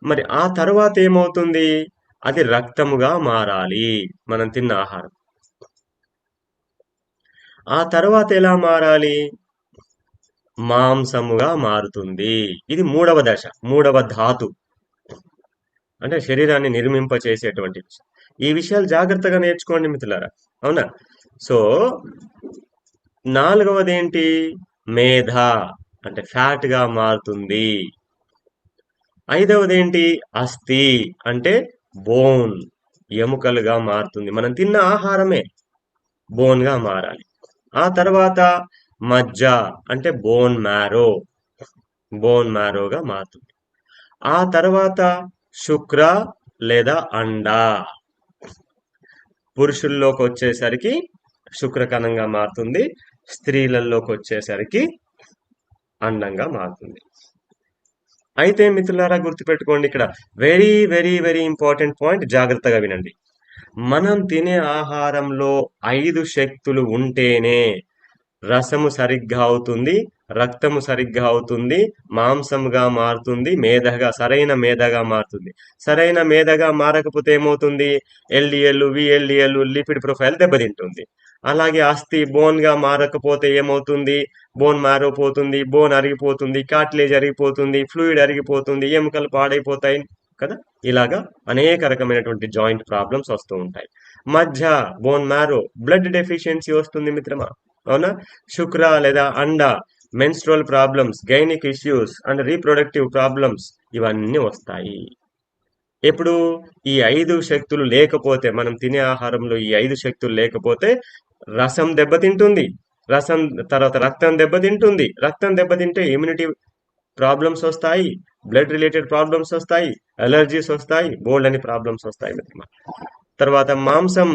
మరి ఆ తర్వాత ఏమవుతుంది, అది రక్తముగా మారాలి మనం తిన్న ఆహారం. ఆ తర్వాత ఎలా మారాలి, మాంసముగా మారుతుంది. ఇది 3వ దశ, 3వ ధాతు, అంటే శరీరాన్ని నిర్మింపచేసేటువంటి విషయం. ఈ విషయాలు జాగ్రత్తగా నేర్చుకోండి మిత్రులారా, అవునా? సో 4వది ఏంటి, మేధ, అంటే ఫ్యాట్ గా మారుతుంది. 5వది ఏంటి, అస్థి, అంటే బోన్, ఎముకలుగా మారుతుంది. మనం తిన్న ఆహారమే బోన్ గా మారాలి. ఆ తర్వాత మజ్జ, అంటే బోన్ మ్యారోగా మారుతుంది. ఆ తర్వాత శుక్ర, లేదా అండా. పురుషుల్లోకి వచ్చేసరికి శుక్రకణంగా మారుతుంది, స్త్రీలలోకి వచ్చేసరికి అండంగా మారుతుంది. అయితే మిత్రులారా గుర్తుపెట్టుకోండి, ఇక్కడ very very very important point, జాగ్రత్తగా వినండి. మనం తినే ఆహారంలో 5 శక్తులు ఉంటేనే రసము సరిగ్గా అవుతుంది, రక్తము సరిగ్గా అవుతుంది, మాంసముగా మారుతుంది, సరైన మేధగా మారుతుంది. సరైన మేధగా మారకపోతే ఏమవుతుంది? ఎల్డిఎల్, విఎల్డిఎల్, లిపిడ్ ప్రొఫైల్ దెబ్బతింటుంది. అలాగే అస్థి బోన్ గా మారకపోతే ఏమవుతుంది? బోన్ మారిపోతుంది, బోన్ అరిగిపోతుంది, కార్టిలేజ్ అరిగిపోతుంది, ఫ్లూయిడ్ అరిగిపోతుంది, ఎముకలు పాడైపోతాయి కదా. ఇలాగా అనేక రకమైనటువంటి జాయింట్ ప్రాబ్లమ్స్ వస్తూ ఉంటాయి. మధ్య బోన్ మ్యారో, బ్లడ్ డెఫిషియన్సీ వస్తుంది మిత్రమా, అవునా. శుక్ర లేదా అండ, menstrual problems, gynaec issues and reproductive problems ఇవన్నీ వస్తాయి. ఎప్పుడు ఈ 5 శక్తులు లేకపోతే, మనం తినే ఆహారంలో ఈ 5 శక్తులు లేకపోతే రసం దెబ్బతింటుంది, తర్వాత రక్తం దెబ్బతింటుంది, రక్తం దెబ్బతింటే ఇమ్యూనిటీ ప్రాబ్లమ్స్ వస్తాయి, బ్లడ్ రిలేటెడ్ ప్రాబ్లమ్స్ వస్తాయి, అలర్జీస్ వస్తాయి, బోల్డ్ అని ప్రాబ్లమ్స్ వస్తాయి మిత్రమా. తర్వాత మాంసం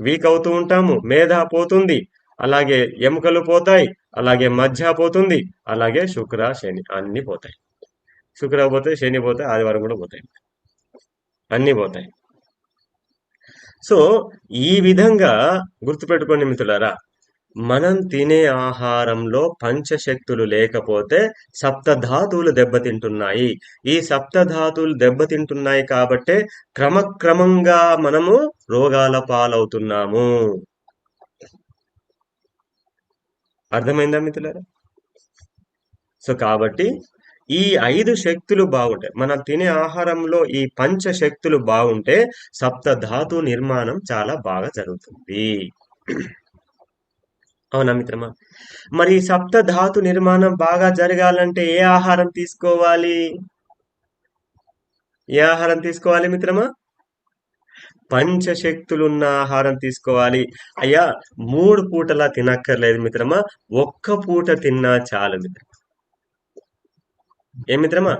వీక్ అవుతూ ఉంటాము, మేధ పోతుంది, అలాగే ఎముకలు పోతాయి, అలాగే మధ్య పోతుంది, అలాగే శుక్ర శని అన్ని పోతాయి. శుక్ర పోతే, శని పోతే, ఆదివారం కూడా పోతాయి, అన్ని పోతాయి. సో ఈ విధంగా గుర్తుపెట్టుకోండి మిత్రులారా, మనం తినే ఆహారంలో పంచశక్తులు లేకపోతే సప్తధాతువులు దెబ్బతింటున్నాయి. ఈ సప్తధాతువులు దెబ్బతింటున్నాయి కాబట్టే క్రమక్రమంగా మనము రోగాల పాలవుతున్నాము. అర్థమైందా మిత్రులారా? సో కాబట్టి ఈ 5 శక్తులు బాగుంటాయి, మనం తినే ఆహారంలో ఈ పంచశక్తులు బాగుంటే సప్తధాతు నిర్మాణం చాలా బాగా జరుగుతుంది. అవునా మిత్రమా? మరి సప్తధాతు నిర్మాణం బాగా జరగాలంటే ఏ ఆహారం తీసుకోవాలి? ఏ ఆహారం తీసుకోవాలి మిత్రమా? పంచశక్తులున్న ఆహారం తీసుకోవాలి. అయ్యా 3 పూటలా తినక్కర్లేదు మిత్రమా, ఒక్క పూట తిన్నా చాలు మిత్రమా. ఏ మిత్రమా?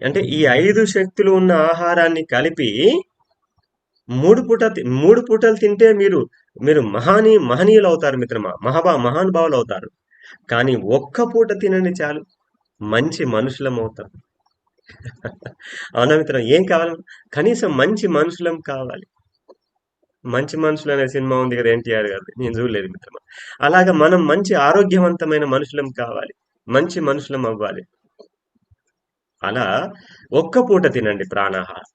అంటే ఈ 5 శక్తులు ఉన్న ఆహారాన్ని కలిపి 3 పూటలు తింటే మీరు మహనీయులు అవుతారు మిత్రమా, మహానుభావులు అవుతారు. కానీ ఒక్క పూట తినండి చాలు, మంచి మనుషులం అవుతాం. అవునా మిత్రం? ఏం కావాలి? కనీసం మంచి మనుషులం కావాలి. మంచి మనుషులు అనే సినిమా ఉంది కదా, ఎన్టీఆర్ గారు, నేను చూడలేదు మిత్రమా. అలాగా మనం మంచి ఆరోగ్యవంతమైన మనుషులం కావాలి, మంచి మనుషులం అవ్వాలి. అలా ఒక్క పూట తినండి ప్రాణాహారం.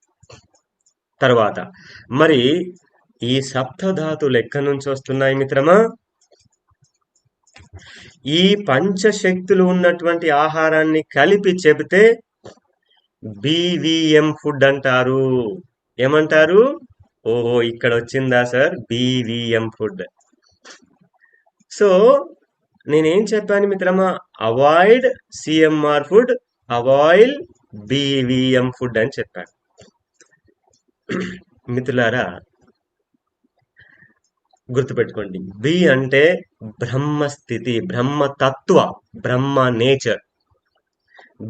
తర్వాత మరి ఈ సప్తధాతులు ఎక్కడి నుంచి వస్తున్నాయి మిత్రమా? ఈ పంచశక్తులు ఉన్నటువంటి ఆహారాన్ని కలిపి చెబితే BVM ఫుడ్ అంటారు. ఏమంటారు? ఓహో, ఇక్కడ వచ్చిందా సార్, BVM ఫుడ్. సో నేనేం చెప్పాను మిత్రమా? Avoid CMR food, avoid BVM food అని చెప్పాను. మిత్రులారా గుర్తుపెట్టుకోండి, బి అంటే బ్రహ్మస్థితి, బ్రహ్మతత్వ, బ్రహ్మ నేచర్.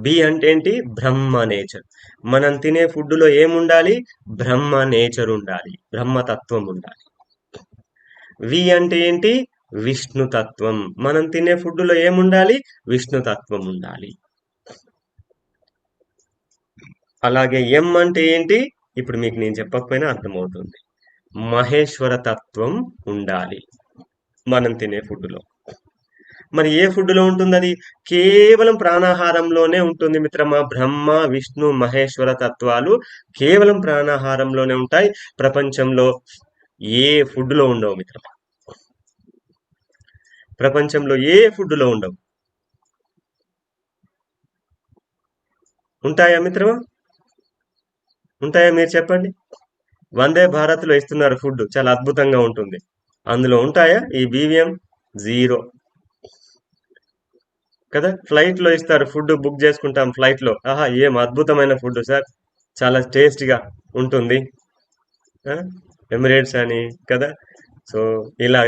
బి అంటే ఏంటి? బ్రహ్మ నేచర్. మనం తినే ఫుడ్ లో ఏముండాలి? బ్రహ్మ నేచర్ ఉండాలి, బ్రహ్మతత్వం ఉండాలి. వి అంటే ఏంటి? విష్ణుతత్వం. మనం తినే ఫుడ్ లో ఏముండాలి? విష్ణుతత్వం ఉండాలి. అలాగే ఎం అంటే ఏంటి? ఇప్పుడు మీకు నేను చెప్పకపోయినా అర్థమవుతుంది, మహేశ్వర తత్వం ఉండాలి మనం తినే ఫుడ్ లో. మరి ఏ ఫుడ్ లో ఉంటుంది అది? కేవలం ప్రాణాహారంలోనే ఉంటుంది మిత్రమా. బ్రహ్మ విష్ణు మహేశ్వర తత్వాలు కేవలం ప్రాణాహారంలోనే ఉంటాయి, ప్రపంచంలో ఏ ఫుడ్ లో ఉండవు మిత్రమా. ప్రపంచంలో ఏ ఫుడ్ లో ఉండవు. ఉంటాయా మిత్రమా? ఉంటాయా? మీరు చెప్పండి. వందే భారత్ లో ఇస్తున్నారు ఫుడ్, చాలా అద్భుతంగా ఉంటుంది, అందులో ఉంటాయా ఈ BVM? జీరో కదా. ఫ్లైట్ లో ఇస్తారు ఫుడ్, బుక్ చేసుకుంటాం ఫ్లైట్ లో, ఆహా ఏం అద్భుతమైన ఫుడ్ సార్, చాలా టేస్టీగా ఉంటుంది, ఎమిరేట్స్ అని కదా. సో ఇలా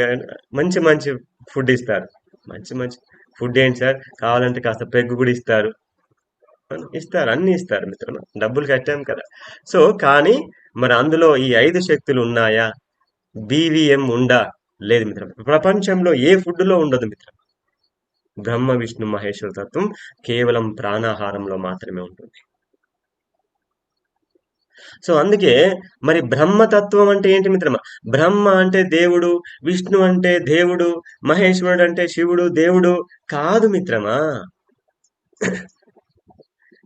మంచి మంచి ఫుడ్ ఇస్తారు. మంచి మంచి ఫుడ్ ఏంటి సార్, కావాలంటే కాస్త పెగ్గు కూడా ఇస్తారు, ఇస్తారు, అన్ని ఇస్తారు మిత్రమా, డబ్బులు కట్టాం కదా. సో కానీ మరి అందులో ఈ 5 శక్తులు ఉన్నాయా? బీవీఎం ఉందా? లేదు మిత్రమా. ప్రపంచంలో ఏ ఫుడ్ లో ఉండదు మిత్రమా. బ్రహ్మ విష్ణు మహేశ్వర తత్వం కేవలం ప్రాణాహారంలో మాత్రమే ఉంటుంది. సో అందుకే మరి బ్రహ్మతత్వం అంటే ఏంటి మిత్రమా? బ్రహ్మ అంటే దేవుడు, విష్ణు అంటే దేవుడు, మహేశ్వరుడు అంటే శివుడు దేవుడు కాదు మిత్రమా.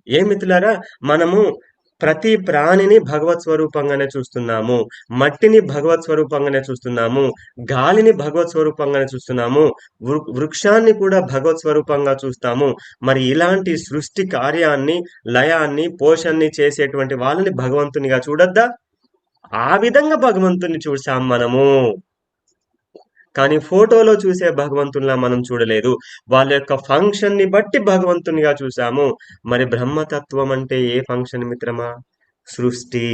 ఏ మిత్రులారా, మనము ప్రతి ప్రాణిని భగవత్ స్వరూపంగానే చూస్తున్నాము. మట్టిని భగవత్ స్వరూపంగానే చూస్తున్నాము. గాలిని భగవత్ స్వరూపంగానే చూస్తున్నాము. వృక్షాన్ని కూడా భగవత్ స్వరూపంగా చూస్తాము. మరి ఇలాంటి సృష్టి కార్యాన్ని, లయాన్ని, పోషణని చేసేటువంటి వాళ్ళని భగవంతునిగా చూడొద్దా? ఆ విధంగా భగవంతుని చూసాం మనము. కానీ ఫోటోలో చూసే భగవంతునిలా మనం చూడలేదు. వాళ్ళ యొక్క ఫంక్షన్ ని బట్టి భగవంతునిగా చూసాము. మరి బ్రహ్మతత్వం అంటే ఏ ఫంక్షన్ మిత్రమా? సృష్టి.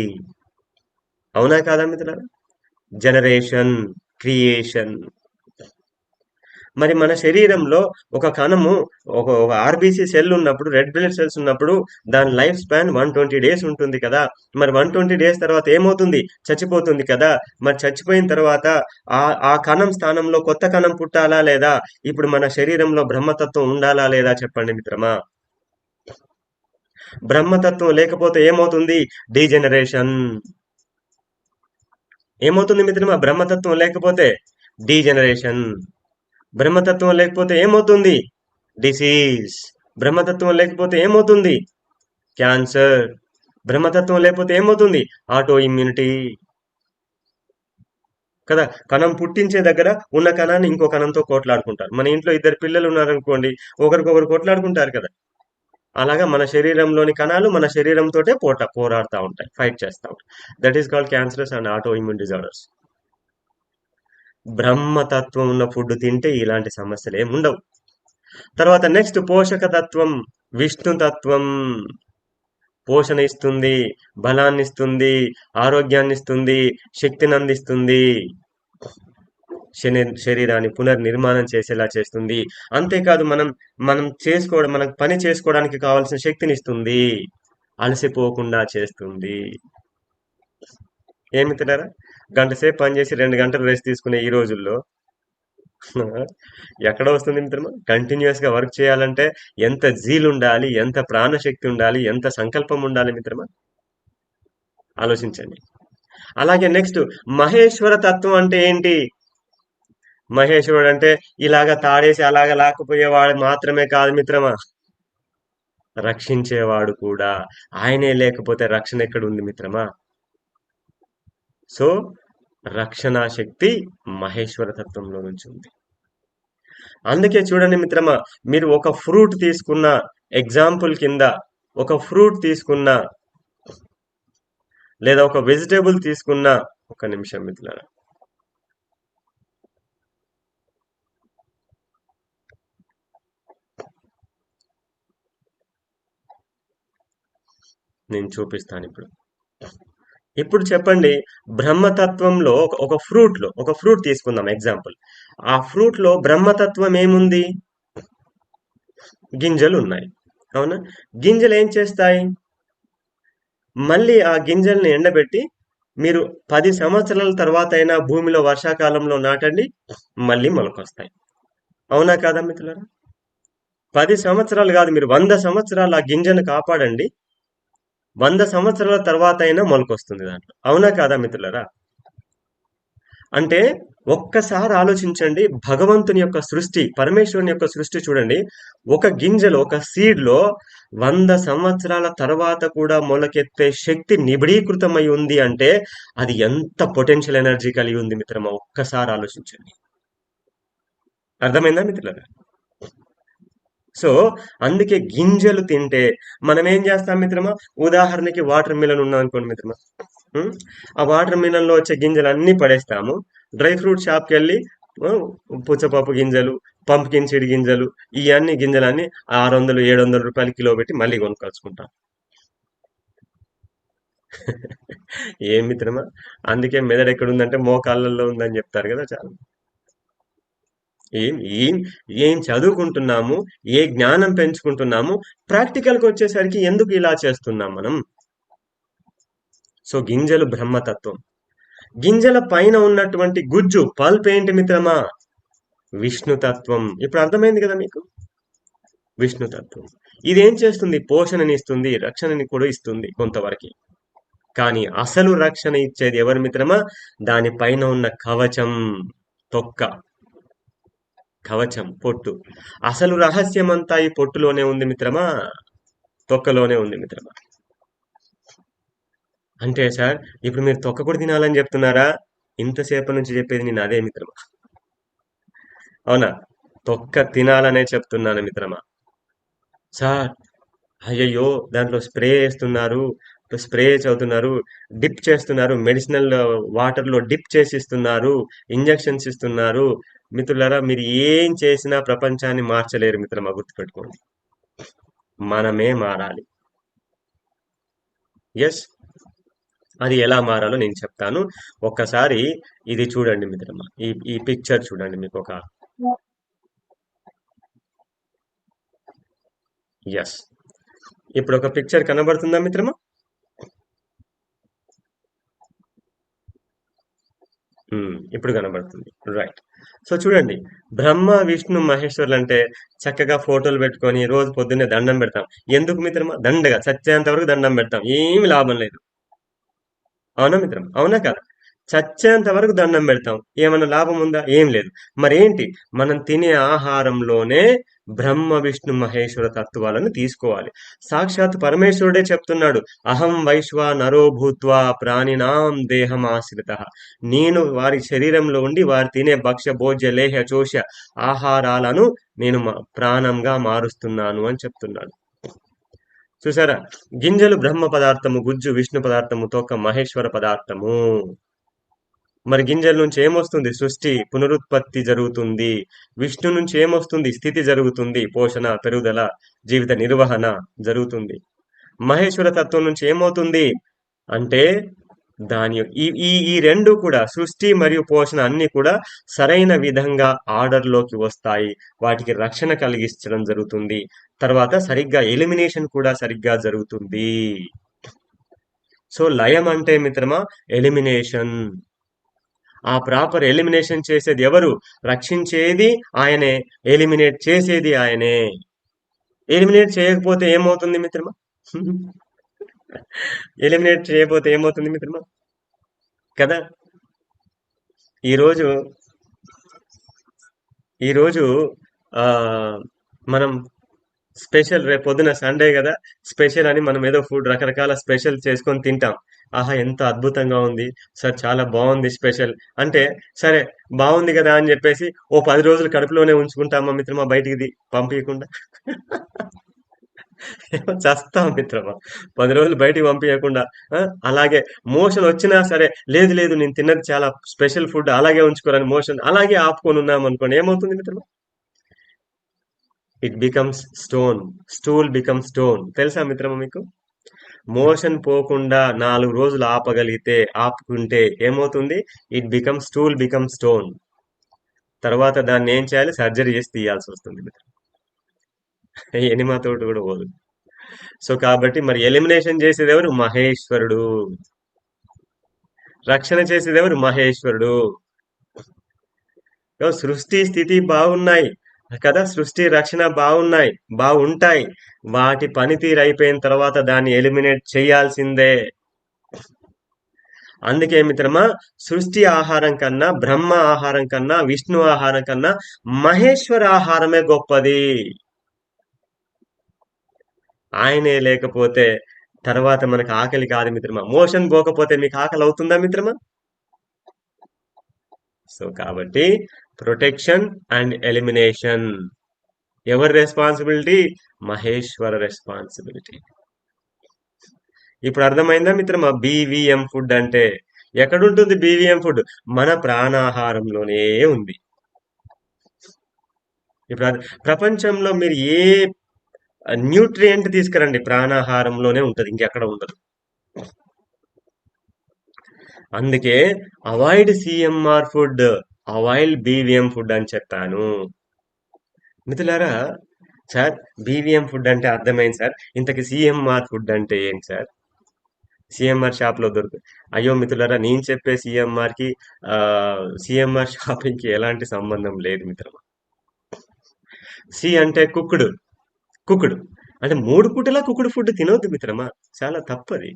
అవునా కాదా మిత్రులారా? Generation, creation. మరి మన శరీరంలో ఒక కణము, ఒక ఆర్బీసీ సెల్ ఉన్నప్పుడు, రెడ్ బ్లడ్ సెల్స్ ఉన్నప్పుడు దాని లైఫ్ స్పాన్ 120 days ఉంటుంది కదా. మరి 120 days తర్వాత ఏమవుతుంది? చచ్చిపోతుంది కదా. మరి చచ్చిపోయిన తర్వాత ఆ కణం స్థానంలో కొత్త కణం పుట్టాలా లేదా? ఇప్పుడు మన శరీరంలో బ్రహ్మతత్వం ఉండాలా లేదా చెప్పండి మిత్రమా. బ్రహ్మతత్వం లేకపోతే ఏమవుతుంది? డీజెనరేషన్. ఏమవుతుంది మిత్రమా బ్రహ్మతత్వం లేకపోతే? డీజెనరేషన్. బ్రహ్మతత్వం లేకపోతే ఏమవుతుంది? డిసీజ్. బ్రహ్మతత్వం లేకపోతే ఏమవుతుంది? క్యాన్సర్. బ్రహ్మతత్వం లేకపోతే ఏమవుతుంది? Auto immunity. కదా. కణం పుట్టించే దగ్గర ఉన్న కణాన్ని ఇంకో కణంతో కోట్లాడుకుంటారు. మన ఇంట్లో 2 పిల్లలు ఉన్నారనుకోండి, ఒకరికొకరు కొట్లాడుకుంటారు కదా. అలాగా మన శరీరంలోని కణాలు మన శరీరంతోటే పోరాడుతూ ఉంటాయి, ఫైట్ చేస్తూ ఉంటాయి. That is called cancerous and auto immune disorders. బ్రహ్మతత్వం ఉన్న ఫుడ్ తింటే ఇలాంటి సమస్యలు ఏమి ఉండవు. తర్వాత నెక్స్ట్ పోషక తత్వం. విష్ణు తత్వం పోషణ ఇస్తుంది, బలాన్ని ఇస్తుంది, ఆరోగ్యాన్ని ఇస్తుంది, శక్తిని అందిస్తుంది, శరీరాన్ని పునర్నిర్మాణం చేసేలా చేస్తుంది. అంతేకాదు మనం మనకు పని చేసుకోవడానికి కావాల్సిన శక్తిని ఇస్తుంది, అలసిపోకుండా చేస్తుంది. ఏమి తిన్నారా? గంట సేపు పనిచేసి 2 గంటలు రెస్ట్ తీసుకునే ఈ రోజుల్లో ఎక్కడ వస్తుంది మిత్రమా? కంటిన్యూస్ గా వర్క్ చేయాలంటే ఎంత జీల్ ఉండాలి, ఎంత ప్రాణశక్తి ఉండాలి, ఎంత సంకల్పం ఉండాలి మిత్రమా. ఆలోచించండి. అలాగే నెక్స్ట్ మహేశ్వర తత్వం అంటే ఏంటి? మహేశ్వరుడు అంటే ఇలాగ తాడేసి అలాగ లాక్కుపోయేవాడు మాత్రమే కాదు మిత్రమా, రక్షించేవాడు కూడా. ఆయనే లేకపోతే రక్షణ ఎక్కడ ఉంది మిత్రమా. సో రక్షణ శక్తి మహేశ్వర తత్వంలో నుంచి ఉంది. అందుకే చూడండి మిత్రమా, మీరు ఒక ఫ్రూట్ తీసుకున్న, ఎగ్జాంపుల్ కింద ఒక ఫ్రూట్ తీసుకున్న లేదా ఒక వెజిటేబుల్ తీసుకున్న, ఒక నిమిషం మిత్రులారా, నేను చూపిస్తాను ఇప్పుడు. ఇప్పుడు చెప్పండి, బ్రహ్మతత్వంలో ఒక ఫ్రూట్ తీసుకుందాం ఎగ్జాంపుల్. ఆ ఫ్రూట్ లో బ్రహ్మతత్వం ఏముంది? గింజలు ఉన్నాయి. అవునా? గింజలు ఏం చేస్తాయి? మళ్ళీ ఆ గింజల్ని ఎండబెట్టి మీరు 10 సంవత్సరాల తర్వాత అయినా భూమిలో వర్షాకాలంలో నాటండి, మళ్ళీ మొలకొస్తాయి. అవునా కాదా మిత్రులారా? 10 సంవత్సరాలు కాదు, మీరు 100 సంవత్సరాలు ఆ గింజను కాపాడండి, 100 సంవత్సరాల తర్వాత అయినా మొలకొస్తుంది దాంట్లో. అవునా కాదా మిత్రులారా? అంటే ఒక్కసారి ఆలోచించండి, భగవంతుని యొక్క సృష్టి, పరమేశ్వరుని యొక్క సృష్టి చూడండి. ఒక గింజలో, ఒక సీడ్ లో 100 సంవత్సరాల తర్వాత కూడా మొలకెత్తే శక్తి నిబిడీకృతమై ఉంది అంటే అది ఎంత పొటెన్షియల్ ఎనర్జీ కలిగి ఉంది మిత్రమా, ఒక్కసారి ఆలోచించండి. అర్థమైందా మిత్రులారా? సో అందుకే గింజలు తింటే మనం ఏం చేస్తాం మిత్రమా. ఉదాహరణకి వాటర్ మిలన్ ఉన్నాం అనుకోండి మిత్రమా. ఉం? ఆ వాటర్ మిలన్ లో వచ్చే గింజలు అన్ని పడేస్తాము. డ్రై ఫ్రూట్ షాప్ కి వెళ్ళి పుచ్చపప్పు గింజలు, పంప్కిన్ సీడ్ గింజలు, ఇవన్నీ గింజలన్నీ 600-700 రూపాయలు కిలో పెట్టి మళ్ళీ కొనుక్కొచ్చుకుంటాం. ఏం మిత్రమా, అందుకే మెదడు ఎక్కడ ఉందంటే మోకాళ్ళల్లో ఉందని చెప్తారు కదా చాలా. ఏం ఏం ఏం చదువుకుంటున్నాము, ఏ జ్ఞానం పెంచుకుంటున్నాము, ప్రాక్టికల్కి వచ్చేసరికి ఎందుకు ఇలా చేస్తున్నాం మనం? సో గింజలు బ్రహ్మతత్వం. గింజల పైన ఉన్నటువంటి గుజ్జు పల్ప్ ఏంటి మిత్రమా? విష్ణుతత్వం. ఇప్పుడు అర్థమైంది కదా మీకు? విష్ణుతత్వం. ఇదేం చేస్తుంది? పోషణని ఇస్తుంది, రక్షణని కూడా ఇస్తుంది కొంతవరకు. కానీ అసలు రక్షణ ఇచ్చేది ఎవరు మిత్రమా? దానిపైన ఉన్న కవచం, తొక్క, కవచం, పొట్టు. అసలు రహస్యం అంతా ఈ పొట్టులోనే ఉంది మిత్రమా, తొక్కలోనే ఉంది మిత్రమా. అంటే సార్ ఇప్పుడు మీరు తొక్క కూడా తినాలని చెప్తున్నారా? ఇంతసేపు నుంచి చెప్పేది నేను అదే మిత్రమా. అవునా? తొక్క తినాలనే చెప్తున్నాను మిత్రమా. సార్ అయ్యయ్యో దాంట్లో స్ప్రే వేస్తున్నారు, స్ప్రే చదువుతున్నారు, డిప్ చేస్తున్నారు, మెడిసినల్ వాటర్లో డిప్ చేసి ఇస్తున్నారు, ఇంజెక్షన్స్ ఇస్తున్నారు. మిత్రులారా, మీరు ఏం చేసినా ప్రపంచాన్ని మార్చలేరు మిత్రమా, గుర్తుపెట్టుకోండి. మనమే మారాలి. ఎస్, అది ఎలా మారాలో నేను చెప్తాను. ఒక్కసారి ఇది చూడండి మిత్రమా, ఈ పిక్చర్ చూడండి. మీకు ఒక ఎస్, ఇప్పుడు ఒక పిక్చర్ కనబడుతుందా మిత్రమా? ఇప్పుడు కనబడుతుంది. రైట్. సో చూడండి, బ్రహ్మ విష్ణు మహేశ్వరులు అంటే చక్కగా ఫోటోలు పెట్టుకొని రోజు పొద్దున్నే దండం పెడతాం. ఎందుకు మిత్రమా? దండగా చచ్చేంత వరకు దండం పెడతాం, ఏమి లాభం లేదు. అవునా మిత్రం? అవునా కదా? చచ్చేంత వరకు దండం పెడతాం, ఏమన్నా లాభం ఉందా? ఏం లేదు. మరేంటి? మనం తినే ఆహారంలోనే బ్రహ్మ విష్ణు మహేశ్వర తత్వాలను తీసుకోవాలి. సాక్షాత్ పరమేశ్వరుడే చెప్తున్నాడు, అహం వైశ్వ నరో భూత్వా ప్రాణినాం దేహం ఆశ్రిత. నేను వారి శరీరంలో ఉండి వారు తినే భక్ష్య భోజ్య లేహ చోష ఆహారాలను నేను ప్రాణంగా మారుస్తున్నాను అని చెప్తున్నాడు. చూసారా? గింజలు బ్రహ్మ పదార్థము, గుజ్జు విష్ణు పదార్థము, తొక్క మహేశ్వర పదార్థము. మరి గింజల నుంచి ఏమొస్తుంది? సృష్టి, పునరుత్పత్తి జరుగుతుంది. విష్ణు నుంచి ఏమొస్తుంది? స్థితి జరుగుతుంది, పోషణ, పెరుగుదల, జీవిత నిర్వహణ జరుగుతుంది. మహేశ్వర తత్వం నుంచి ఏమవుతుంది అంటే దాని ఈ ఈ ఈ రెండు కూడా, సృష్టి మరియు పోషణ అన్ని కూడా సరైన విధంగా ఆర్డర్లోకి వస్తాయి. వాటికి రక్షణ కలిగించడం జరుగుతుంది. తర్వాత సరిగ్గా ఎలిమినేషన్ కూడా సరిగ్గా జరుగుతుంది. సో లయం అంటే మిత్రమా ఎలిమినేషన్. ఆ ప్రాపర్ ఎలిమినేషన్ చేసేది ఎవరు? రక్షించేది ఆయనే, ఎలిమినేట్ చేసేది ఆయనే. ఎలిమినేట్ చేయకపోతే ఏమవుతుంది మిత్రమా? ఎలిమినేట్ చేయకపోతే ఏమవుతుంది మిత్రమా? కదా. ఈరోజు ఈరోజు ఆ మనం స్పెషల్, రేపు పొద్దున సండే కదా, స్పెషల్ అని మనం ఏదో ఫుడ్ రకరకాల స్పెషల్ చేసుకొని తింటాం. ఆహా ఎంత అద్భుతంగా ఉంది సార్, చాలా బాగుంది స్పెషల్ అంటే, సరే బాగుంది కదా అని చెప్పేసి ఓ 10 రోజులు కడుపులోనే ఉంచుకుంటామా మిత్రమా, బయటికి పంపించకుండా? చస్తాం మిత్రమా 10 రోజులు బయటికి పంపించకుండా. అలాగే మోషన్ వచ్చినా సరే, లేదు లేదు నేను తిన్నది చాలా స్పెషల్ ఫుడ్, అలాగే ఉంచుకోరని మోషన్ అలాగే ఆపుకొని ఉన్నాం అనుకోండి, ఏమవుతుంది మిత్రమా? It becomes stone, stool become stone. తెలుసా మిత్రమా మీకు? మోషన్ పోకుండా 4 రోజులు ఆపగలిగితే, ఆపుకుంటే ఏమవుతుంది? It become stool become stone. తర్వాత దాన్ని ఏం చేయాలి? సర్జరీ చేసి తీయాల్సి వస్తుంది మిత్రం. ఎనిమాతోటి కూడా పోదు. సో కాబట్టి మరి ఎలిమినేషన్ చేసేది ఎవరు? మహేశ్వరుడు. రక్షణ చేసేది ఎవరు? మహేశ్వరుడు. సృష్టి స్థితి బాగున్నాయి కదా, సృష్టి రక్షణ బాగున్నాయి, బాగుంటాయి. వాటి పనితీరు అయిపోయిన తర్వాత దాన్ని ఎలిమినేట్ చేయాల్సిందే. అందుకే మిత్రమా, సృష్టి ఆహారం కన్నా, బ్రహ్మ ఆహారం కన్నా, విష్ణు ఆహారం కన్నా మహేశ్వర ఆహారమే గొప్పది. ఆయనే లేకపోతే తర్వాత మనకు ఆకలి కాదు మిత్రమా. మోషన్ పోకపోతే మీకు ఆకలి అవుతుందా మిత్రమా? సో కాబట్టి ప్రొటెక్షన్ అండ్ ఎలిమినేషన్ ఎవరి రెస్పాన్సిబిలిటీ? మహేశ్వర రెస్పాన్సిబిలిటీ. ఇప్పుడు అర్థమైందా మిత్రమా? బీవీఎం ఫుడ్ అంటే ఎక్కడుంటుంది? బీవీఎం ఫుడ్ మన ప్రాణాహారంలోనే ఉంది. ఇప్పుడు ప్రపంచంలో మీరు ఏ న్యూట్రియంట్ తీసుకురండి, ప్రాణాహారంలోనే ఉంటది, ఇంకెక్కడ ఉండదు. అందుకే avoid CMR food. Avail BVM food అని చెప్పాను. మిత్రులారా, సార్ బీవీఎం ఫుడ్ అంటే అర్థమైంది సార్. ఇంతకి సిఎంఆర్ ఫుడ్ అంటే ఏంటి సార్? సిఎంఆర్ షాప్ లో దొరుకుతుంది. అయ్యో మిత్రులారా, నేను చెప్పే సిఎంఆర్ కి సిఎంఆర్ షాపింగ్ కి ఎలాంటి సంబంధం లేదు మిత్రమా. సి అంటే కుక్కుడు. కుక్కుడు అంటే 3 పూటలా కుక్కుడు ఫుడ్ తినవద్దు మిత్రమా. చాలా తప్పది.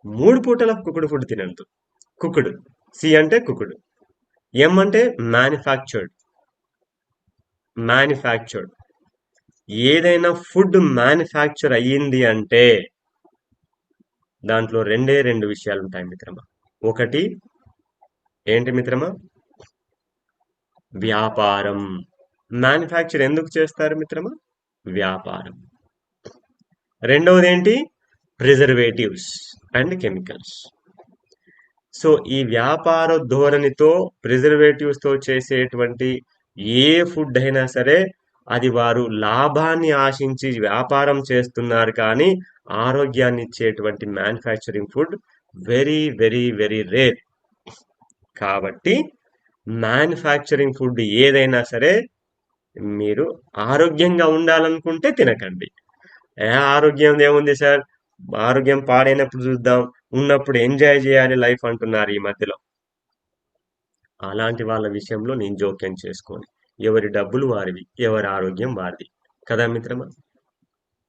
3 పూటలా కుక్కుడు ఫుడ్ తినద్దు. కుక్కుడు. సి అంటే కుక్కుడు. ఎం అంటే మ్యానుఫ్యాక్చర్డ్. మ్యానుఫ్యాక్చర్డ్. ఏదైనా ఫుడ్ మ్యానుఫ్యాక్చర్ అయ్యింది అంటే దాంట్లో రెండే రెండు విషయాలు ఉంటాయి మిత్రమా. ఒకటి ఏంటి మిత్రమా? వ్యాపారం. మ్యానుఫ్యాక్చర్ ఎందుకు చేస్తారు మిత్రమా? వ్యాపారం. రెండవది ఏంటి? Preservatives and chemicals. సో ఈ వ్యాపార ధోరణితో ప్రిజర్వేటివ్స్ తో చేసేటువంటి ఏ ఫుడ్ అయినా సరే అది వారు లాభాన్ని ఆశించి వ్యాపారం చేస్తున్నారు, కానీ ఆరోగ్యాన్ని ఇచ్చేటువంటి manufacturing food very very very rare. కాబట్టి మ్యానుఫ్యాక్చరింగ్ ఫుడ్ ఏదైనా సరే మీరు ఆరోగ్యంగా ఉండాలనుకుంటే తినకండి. ఆరోగ్యం ఏముంది సార్, ఆరోగ్యం పాడైనప్పుడు చూద్దాం, ఉన్నప్పుడు ఎంజాయ్ చేయాలి లైఫ్ అంటున్నారు ఈ మధ్యలో. అలాంటి వాళ్ళ విషయంలో నేను జోక్యం చేసుకోని, ఎవరి డబ్బులు వారివి, ఎవరి ఆరోగ్యం వారిది కదా మిత్రమా.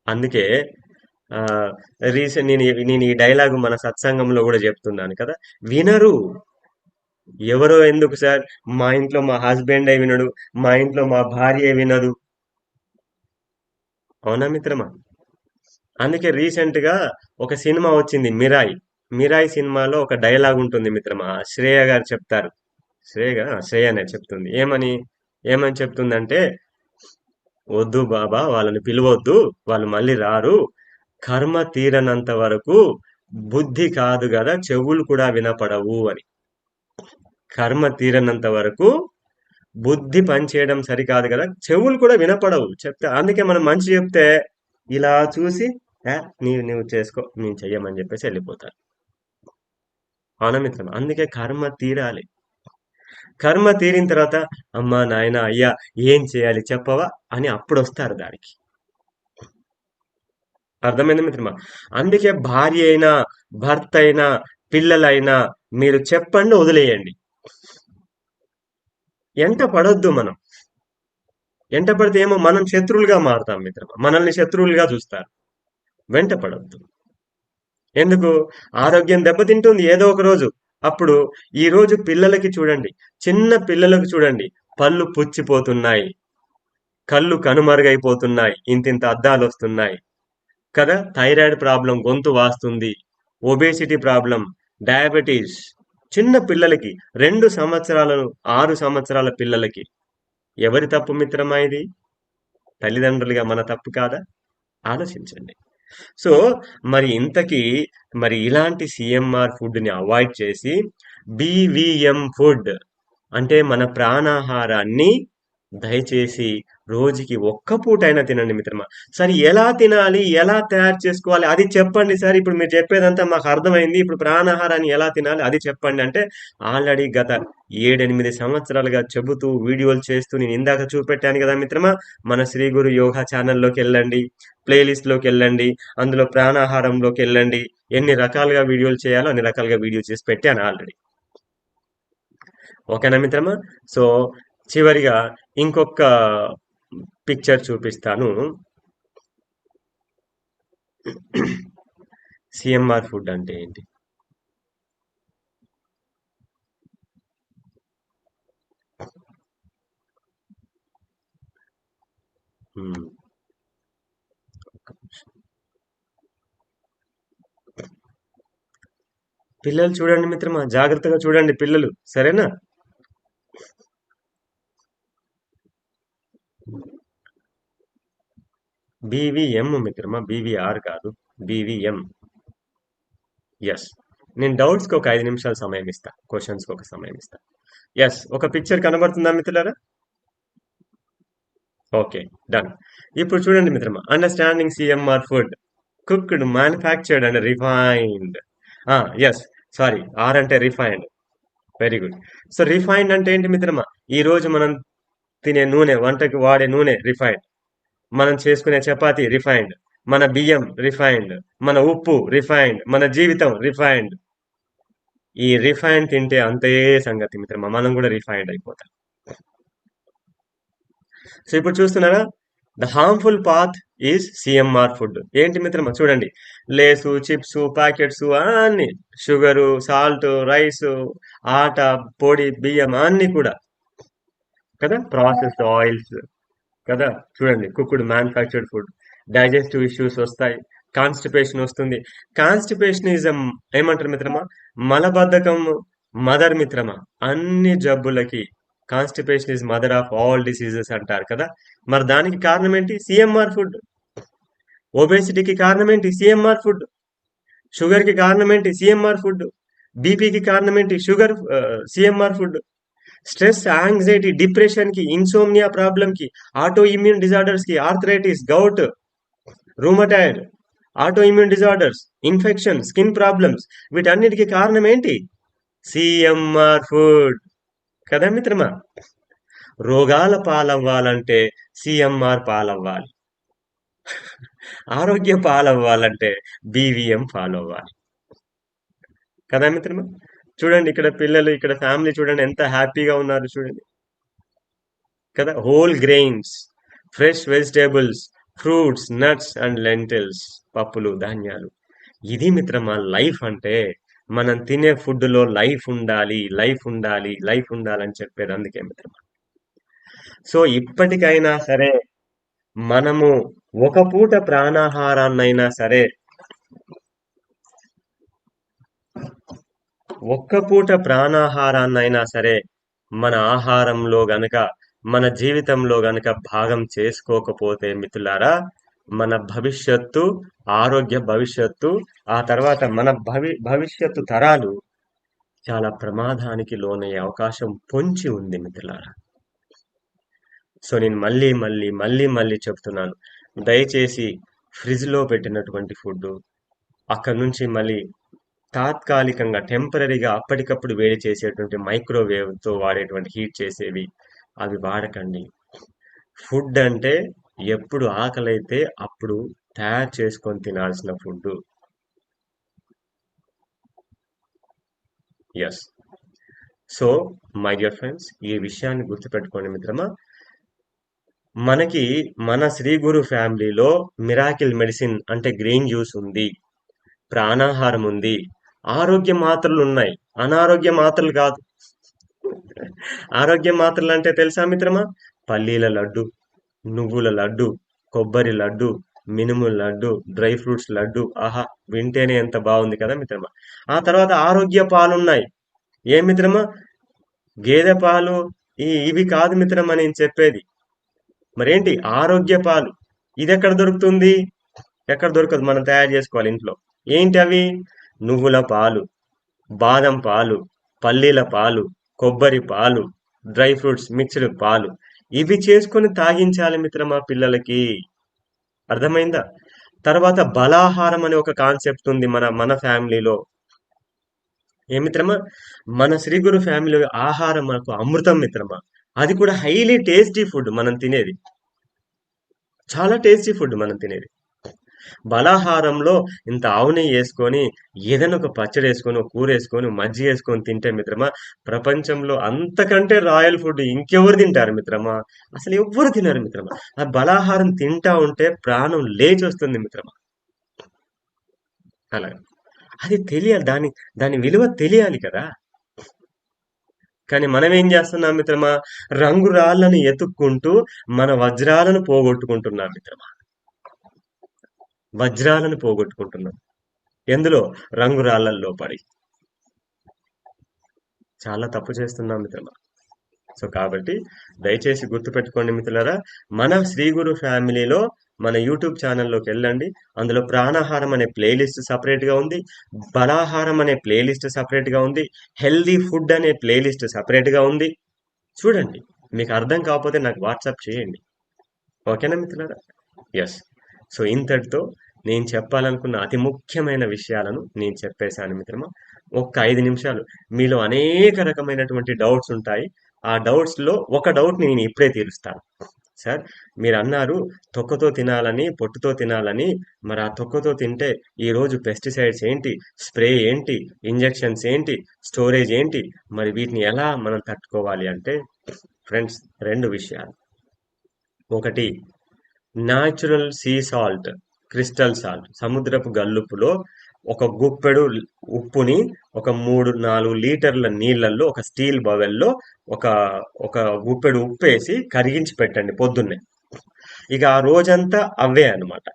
అందుకే ఆ నేను ఈ డైలాగు మన సత్సంగంలో కూడా చెప్తున్నాను కదా. వినరు. ఎవరో ఎందుకు సార్, మా ఇంట్లో మా హస్బెండే వినడు, మా ఇంట్లో మా భార్య వినదు. అవునా మిత్రమా. అందుకే రీసెంట్ గా ఒక సినిమా వచ్చింది, మిరాయి. మిరాయి సినిమాలో ఒక డైలాగ్ ఉంటుంది మిత్రమా. శ్రేయ గారు చెప్తారు. శ్రేయనే చెప్తుంది. ఏమని చెప్తుందంటే, వద్దు బాబా, వాళ్ళని పిలవద్దు, వాళ్ళు మళ్ళీ రారు. కర్మ తీరనంత వరకు బుద్ధి కాదు కదా, చెవులు కూడా వినపడవు అని. కర్మ తీరనంత వరకు బుద్ధి పనిచేయడం సరికాదు కదా, చెవులు కూడా వినపడవు చెప్తే. అందుకే మనం మంచి చెప్తే ఇలా చూసి నువ్వు చేసుకో, నేను చెయ్యమని చెప్పేసి వెళ్ళిపోతారు. అవునా మిత్రం. అందుకే కర్మ తీరాలి. కర్మ తీరిన తర్వాత అమ్మా నాయన అయ్యా ఏం చేయాలి చెప్పవా అని అప్పుడు వస్తారు దానికి. అర్థమైంది మిత్రమా. అందుకే భార్య అయినా, భర్త అయినా, పిల్లలైనా మీరు చెప్పండి, వదిలేయండి. ఎంట పడొద్దు మనం. ఎంట పడితే ఏమో మనం శత్రువులుగా మారుతాం మిత్రమా. మనల్ని శత్రువులుగా చూస్తారు. వెంట పడొద్దు. ఎందుకు? ఆరోగ్యం దెబ్బతింటుంది ఏదో ఒక రోజు. అప్పుడు ఈ రోజు పిల్లలకి చూడండి, చిన్న పిల్లలకు చూడండి, పళ్ళు పుచ్చిపోతున్నాయి, కళ్ళు కనుమరుగైపోతున్నాయి, ఇంతింత అద్దాలు వస్తున్నాయి కదా. థైరాయిడ్ ప్రాబ్లం, గొంతు వాస్తుంది, ఒబేసిటీ ప్రాబ్లం, డయాబెటీస్. చిన్న పిల్లలకి 2 సంవత్సరాలను 6 సంవత్సరాల పిల్లలకి. ఎవరి తప్పు మిత్రమా ఇది? తల్లిదండ్రులుగా మన తప్పు కాదా? ఆలోచించండి. సో మరి ఇంతకీ మరి ఇలాంటి సిఎంఆర్ ఫుడ్ ని అవాయిడ్ చేసి బీవీఎం ఫుడ్ అంటే మన ప్రాణాహారాన్ని దయచేసి రోజుకి ఒక్క పూటైనా తినండి మిత్రమా. సరే ఎలా తినాలి, ఎలా తయారు చేసుకోవాలి అది చెప్పండి సార్. ఇప్పుడు మీరు చెప్పేదంతా మాకు అర్థమైంది, ఇప్పుడు ప్రాణాహారాన్ని ఎలా తినాలి అది చెప్పండి అంటే, ఆల్రెడీ గత 7-8 సంవత్సరాలుగా చెబుతూ వీడియోలు చేస్తూ నేను ఇందాక చూపెట్టాను కదా మిత్రమా. మన శ్రీ గురు యోగా ఛానల్లోకి వెళ్ళండి, ప్లేలిస్ట్ లోకి వెళ్ళండి, అందులో ప్రాణాహారంలోకి వెళ్ళండి. ఎన్ని రకాలుగా వీడియోలు చేయాలో అన్ని రకాలుగా వీడియో చేసి పెట్టాను ఆల్రెడీ. ఓకేనా మిత్రమా. సో చివరిగా ఇంకొక పిక్చర్ చూపిస్తాను. సిఎంఆర్ ఫుడ్ అంటే ఏంటి? పిల్లలు చూడండి మిత్రమా, జాగ్రత్తగా చూడండి పిల్లలు, సరేనా. బీవీఎం మిత్రమా, బీవీఆర్ కాదు, బీవీఎం. ఎస్. నేను డౌట్స్కి ఒక 5 నిమిషాలు సమయం ఇస్తా, క్వశ్చన్స్కి ఒక సమయం ఇస్తా. ఎస్. ఒక పిక్చర్ కనబడుతుందా మిత్రులారా? Okay, done. ఇప్పుడు చూడండి మిత్రమా, understanding CMR food, cooked, manufactured and refined. Yes, sorry, R అంటే refined. Very good. So refined అంటే ఏంటి మిత్రమా? ఈ రోజు మనం తినే నూనె, వంటకి వాడే నూనె రిఫైన్డ్. మనం చేసుకునే చపాతీ రిఫైన్డ్. మన బియ్యం రిఫైన్డ్. మన ఉప్పు రిఫైన్డ్. మన జీవితం రిఫైన్డ్. ఈ రిఫైన్డ్ తింటే అంతే సంగతి మిత్రమా. మనం కూడా రిఫైన్డ్ అయిపోతాం. సో ఇప్పుడు చూస్తున్నారా, the harmful path is CMR food. ఏంటి మిత్రమా చూడండి, లేసు, చిప్స్, ప్యాకెట్స్ అన్ని, షుగరు, సాల్ట్, రైస్, ఆట, పొడి, బియ్యం అన్ని కూడా కదా, ప్రాసెస్డ్ ఆయిల్స్ కదా. చూడండి, cooked manufactured food, digestive issues వస్తాయి, కాన్స్టిపేషన్ వస్తుంది. కాన్స్టిపేషన్ ఈజ్ ఏమంటారు మిత్రమా, మలబద్ధకం మదర్ మిత్రమా అన్ని జబ్బులకి. Constipation is mother of all diseases అంటారు కదా. మరి దానికి కారణం ఏంటి? CMR food. ఒబేసిటీకి కారణం ఏంటి? CMR food. షుగర్ కి కారణం ఏంటి? CMR food. బీపీకి కారణం ఏంటి? Sugar, CMR food. Stress, anxiety, depression కి, ఇన్సోమ్నియా ప్రాబ్లం కి, ఆటో ఇమ్యూన్ డిజార్డర్స్ కి, arthritis, gout, rheumatoid, auto immune disorders, infection, skin problems, వీటన్నిటికీ కారణం ఏంటి? సిఎంఆర్ ఫుడ్ కదా మిత్రమా. రోగాల పాలవ్వాలంటే సిఎంఆర్ పాలవ్వాలి. ఆరోగ్య పాలవ్వాలంటే బీవీఎం ఫాలో అవ్వాలి కదా మిత్రమా. చూడండి, ఇక్కడ పిల్లలు, ఇక్కడ ఫ్యామిలీ చూడండి ఎంత హ్యాపీగా ఉన్నారు చూడండి కదా. Whole grains, fresh vegetables, fruits, nuts and lintels, పప్పులు, ధాన్యాలు. ఇది మిత్రమా లైఫ్ అంటే. మనం తినే ఫుడ్ లో లైఫ్ ఉండాలి, లైఫ్ ఉండాలి, లైఫ్ ఉండాలని చెప్పేది అందుకే మిత్రమా. సో ఇప్పటికైనా సరే మనము ఒక పూట ప్రాణాహారాన్నైనా సరే, ఒక్క పూట ప్రాణాహారాన్నైనా సరే మన ఆహారంలో గనక, మన జీవితంలో గనక భాగం చేసుకోకపోతే మిత్రులారా, మన భవిష్యత్తు, ఆరోగ్య భవిష్యత్తు, ఆ తర్వాత మన భవిష్యత్తు తరాలు చాలా ప్రమాదానికి లోనయ్యే అవకాశం పొంచి ఉంది మిత్రులారా. సో నేను మళ్ళీ మళ్ళీ మళ్ళీ మళ్ళీ చెప్తున్నాను, దయచేసి ఫ్రిడ్జ్ లో పెట్టినటువంటి ఫుడ్, అక్కడ నుంచి మళ్ళీ తాత్కాలికంగా టెంపరీగా అప్పటికప్పుడు వేడి చేసేటువంటి మైక్రోవేవ్ తో వాడేటువంటి హీట్ చేసేవి అవి వాడకండి. ఫుడ్ అంటే ఎప్పుడు ఆకలైతే అప్పుడు తయారు చేసుకొని తినాల్సిన food. Yes. So my dear friends, ఈ విషయాన్ని గుర్తుపెట్టుకోండి మిత్రమా. మనకి మన శ్రీ గురు ఫ్యామిలీలో మిరాకిల్ మెడిసిన్ అంటే గ్రీన్ జ్యూస్ ఉంది, ప్రాణాహారం ఉంది, ఆరోగ్య మాత్రలు ఉన్నాయి. అనారోగ్య మాత్రలు కాదు. ఆరోగ్య మాత్రలు అంటే తెలుసా మిత్రమా? పల్లీల లడ్డు, నువ్వుల లడ్డు, కొబ్బరి లడ్డు, మినుముల లడ్డు, డ్రై ఫ్రూట్స్ లడ్డు. ఆహా, వింటేనే ఎంత బాగుంది కదా మిత్రమా. ఆ తర్వాత ఆరోగ్య పాలున్నాయి. ఏం మిత్రమా? గేదె పాలు, ఇవి కాదు మిత్రమా నేను చెప్పేది. మరేంటి? ఆరోగ్య పాలు. ఇది ఎక్కడ దొరుకుతుంది? ఎక్కడ దొరకదు, మనం తయారు చేసుకోవాలి ఇంట్లో. ఏంటి అవి? నువ్వుల పాలు, బాదం పాలు, పల్లీల పాలు, కొబ్బరి పాలు, డ్రై ఫ్రూట్స్ మిక్స్డ్ పాలు. ఇవి చేసుకొని తాగించాలి మిత్రమా పిల్లలకి. అర్థమైందా? తర్వాత బలాహారం అనే ఒక కాన్సెప్ట్ ఉంది మన మన ఫ్యామిలీలో. ఏ మిత్రమా? మన శ్రీ గురు ఫ్యామిలీ ఆహారం మనకు అమృతం మిత్రమా. అది కూడా హైలీ టేస్టీ ఫుడ్ మనం తినేది. చాలా టేస్టీ ఫుడ్ మనం తినేది. బలాహారంలో ఇంత ఆవు నెయ్యి వేసుకొని, ఏదైనా ఒక పచ్చడి వేసుకొని, ఒక కూర వేసుకొని, మజ్జిగ వేసుకొని తింటే మిత్రమా, ప్రపంచంలో అంతకంటే రాయల్ ఫుడ్ ఇంకెవరు తింటారు మిత్రమా? అసలు ఎవ్వరు తినరు మిత్రమా. ఆ బలాహారం తింటా ఉంటే ప్రాణం లేచి వస్తుంది మిత్రమా. అలాగే అది తెలియాలి, దాని విలువ తెలియాలి కదా. కానీ మనం ఏం చేస్తున్నాం మిత్రమా? రంగురాళ్లను ఎతుక్కుంటూ మన వజ్రాలను పోగొట్టుకుంటున్నాం మిత్రమా. వజ్రాలను పోగొట్టుకుంటున్నాం ఎందులో? రంగురాళ్లలో పడి. చాలా తప్పు చేస్తున్నాం మిత్రమా. సో కాబట్టి దయచేసి గుర్తుపెట్టుకోండి మిత్రులారా, మన శ్రీ గురు ఫ్యామిలీలో మన యూట్యూబ్ ఛానల్లోకి వెళ్ళండి. అందులో ప్రాణాహారం అనే ప్లేలిస్ట్ సపరేట్ గా ఉంది, బలాహారం అనే ప్లేలిస్ట్ సపరేట్ గా ఉంది, హెల్దీ ఫుడ్ అనే ప్లేలిస్ట్ సపరేట్ గా ఉంది. చూడండి, మీకు అర్థం కాకపోతే నాకు వాట్సాప్ చేయండి. ఓకేనా మిత్రులారా? ఎస్. సో ఇంతటితో నేను చెప్పాలనుకున్న అతి ముఖ్యమైన విషయాలను నేను చెప్పేశాను మిత్రమా. ఒక్క 5 నిమిషాలు. మీలో అనేక రకమైనటువంటి డౌట్స్ ఉంటాయి. ఆ డౌట్స్‌లో ఒక డౌట్‌ని నేను ఇప్పుడే తీరుస్తాను. సార్, మీరన్నారు తొక్కతో తినాలని, పొట్టుతో తినాలని. మరి ఆ తొక్కతో తింటే ఈరోజు పెస్టిసైడ్స్ ఏంటి? స్ప్రే ఏంటి? ఇంజెక్షన్స్ ఏంటి? స్టోరేజ్ ఏంటి? మరి వీటిని ఎలా మనం తట్టుకోవాలి అంటే ఫ్రెండ్స్ 2 విషయాలు. ఒకటి natural sea salt, crystal salt, సముద్రపు గల్లుప్పులో ఒక గుప్పెడు ఉప్పుని ఒక 3-4 లీటర్ల నీళ్ళల్లో ఒక స్టీల్ బవెల్లో ఒక ఒక గుప్పెడు ఉప్పేసి కరిగించి పెట్టండి పొద్దున్నే. ఇక ఆ రోజంతా అవే అన్నమాట.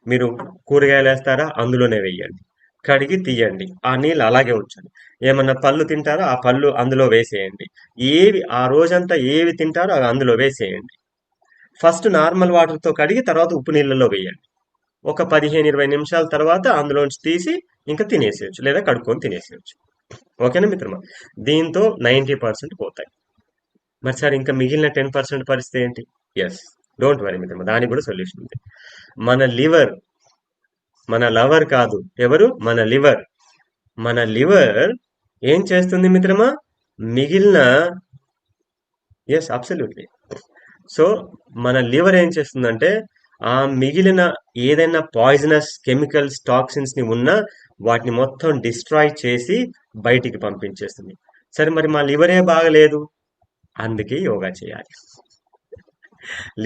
మీరు కూరగాయలు వేస్తారా అందులోనే వేయండి. కడిగి తీయండి. ఆ నీళ్ళు అలాగే ఉంచండి. ఏమన్నా పళ్ళు తింటారా ఆ పళ్ళు అందులో వేసేయండి. ఏవి ఆ రోజంతా ఏవి తింటారో అవి అందులో వేసేయండి. ఫస్ట్ నార్మల్ వాటర్తో కడిగి తర్వాత ఉప్పు నీళ్ళలో వేయండి. ఒక 15-20 నిమిషాల తర్వాత అందులోంచి తీసి ఇంకా తినేసేయచ్చు లేదా కడుక్కొని తినేసేయచ్చు. ఓకేనా మిత్రమా? దీంతో 90% పోతాయి. మరి సార్ ఇంకా మిగిలిన 10% పరిస్థితి ఏంటి? ఎస్, డోంట్ వరీ మిత్రమా, దానికి కూడా సొల్యూషన్ ఉంది. మన లివర్, మన లవర్ కాదు, ఎవరు? మన లివర్. మన లివర్ ఏం చేస్తుంది మిత్రమా? మిగిలిన, ఎస్ అబ్సల్యూట్లీ. సో మన లివర్ ఏం చేస్తుందంటే ఆ మిగిలిన ఏదైనా పాయిజనస్ కెమికల్స్ టాక్సిన్స్ ని ఉన్నా వాటిని మొత్తం డిస్ట్రాయ్ చేసి బయటికి పంపించేస్తుంది. సరే మరి మా లివరే బాగలేదు, అందుకే యోగా చేయాలి.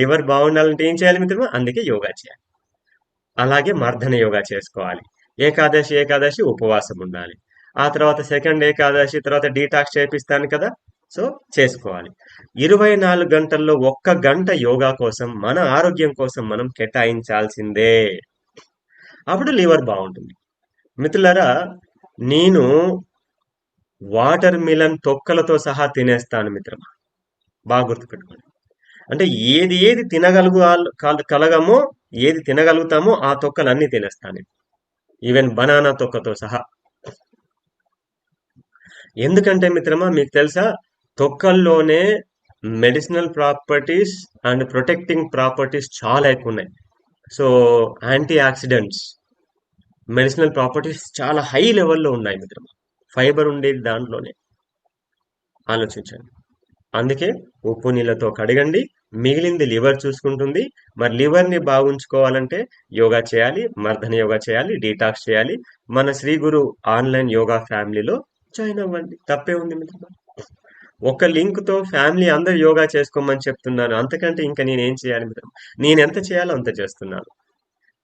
లివర్ బాగుండాలంటే ఏం చేయాలి మిత్రమా? అందుకే యోగా చేయాలి. అలాగే మర్దన యోగా చేసుకోవాలి. ఏకాదశి ఏకాదశి ఉపవాసం ఉండాలి. ఆ తర్వాత సెకండ్ ఏకాదశి తర్వాత డీటాక్స్ చేపిస్తాను కదా, సో చేసుకోవాలి. 24 గంటల్లో 1 గంట యోగా కోసం మన ఆరోగ్యం కోసం మనం కేటాయించాల్సిందే. అప్పుడు లివర్ బాగుంటుంది. మిత్రులారా, నేను వాటర్ మిలన్ తొక్కలతో సహా తినేస్తాను మిత్రమా, బాగా గుర్తుపెట్టుకోండి. అంటే ఏది ఏది కలగమో, ఏది తినగలుగుతామో ఆ తొక్కలన్నీ తినేస్తాను. ఈవెన్ బనానా తొక్కతో సహా. ఎందుకంటే మిత్రమా మీకు తెలుసా, తొక్కల్లోనే medicinal properties and protecting properties చాలా ఎక్కువ ఉన్నాయి. So anti oxidants, medicinal properties చాలా హై లెవెల్లో ఉన్నాయి మిత్రమా. ఫైబర్ ఉండేది దాంట్లోనే. ఆలోచించండి. అందుకే ఉప్పు నీళ్ళతో కడగండి. మిగిలింది లివర్ చూసుకుంటుంది. మరి లివర్ని బాగుంచుకోవాలంటే యోగా చేయాలి, మర్దన యోగా చేయాలి, డీటాక్స్ చేయాలి. మన శ్రీ గురు ఆన్లైన్ యోగా ఫ్యామిలీలో జాయిన్ అవ్వండి. తప్పే ఉంది మిత్రమా. ఒక లింక్ తో ఫ్యామిలీ అందరు యోగా చేసుకోమని చెప్తున్నాను. అంతకంటే ఇంకా నేనేం చేయాలి మిత్రమా? నేను ఎంత చేయాలో అంత చేస్తున్నాను.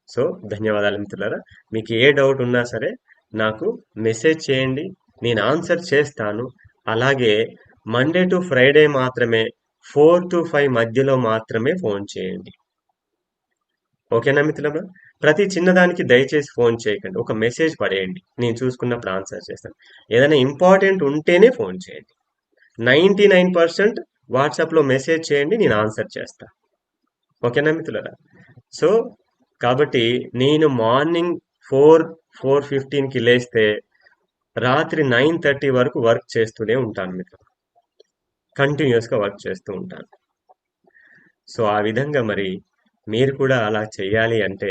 సో ధన్యవాదాలు మిత్రులారా. మీకు ఏ డౌట్ ఉన్నా సరే నాకు మెసేజ్ చేయండి, నేను ఆన్సర్ చేస్తాను. అలాగే మండే టు ఫ్రైడే మాత్రమే 4 to 5 మధ్యలో మాత్రమే ఫోన్ చేయండి. ఓకేనా మిత్రులారా? ప్రతి చిన్నదానికి దయచేసి ఫోన్ చేయకండి. ఒక మెసేజ్ పడేయండి, నేను చూసుకున్నప్పుడు ఆన్సర్ చేస్తాను. ఏదైనా ఇంపార్టెంట్ ఉంటేనే ఫోన్ చేయండి. 99% వాట్సాప్లో మెసేజ్ చేయండి, నేను ఆన్సర్ చేస్తాను. ఓకేనా మిత్రులారా? సో కాబట్టి నేను మార్నింగ్ 4-4:15కి లేస్తే రాత్రి 9:30 వరకు వర్క్ చేస్తూనే ఉంటాను మిత్రులు. కంటిన్యూస్గా వర్క్ చేస్తూ ఉంటాను. సో ఆ విధంగా మరి మీరు కూడా అలా చేయాలి అంటే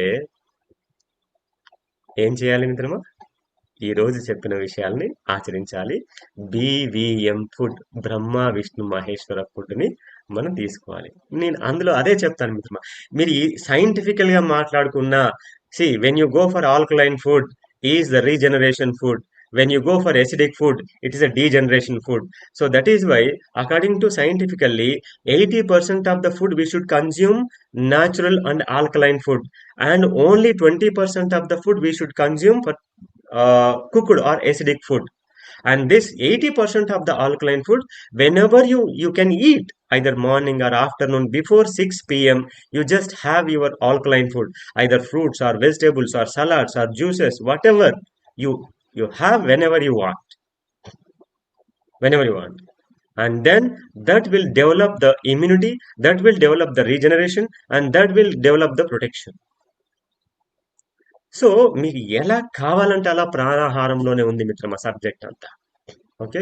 ఏం చేయాలి మిత్రమా? ఈ రోజు చెప్పిన విషయాల్ని ఆచరించాలి. BVM food, Brahma Vishnu Maheshwara food ని మనం తీసుకోవాలి. నేను అందులో అదే చెప్తాను మిత్రమా. మీరు ఈ సైంటిఫికల్ గా మాట్లాడుకున్న, when you go for alkaline food is the regeneration food, when you go for acidic food it is a degeneration food. So that is why according to scientifically 80% of the food we should consume natural and alkaline food, and only 20% of the food we should consume for cooked or acidic food. And this 80% of the alkaline food, whenever you can eat either morning or afternoon before 6 p.m, you just have your alkaline food, either fruits or vegetables or salads or juices, whatever you you have whenever you want, and then that will develop the immunity, that will develop the regeneration, and that will develop the protection. So మీకు ఎలా కావాలంటే అలా ప్రాణాహారంలోనే ఉంది మిత్రమా సబ్జెక్ట్ అంతా. ఓకే,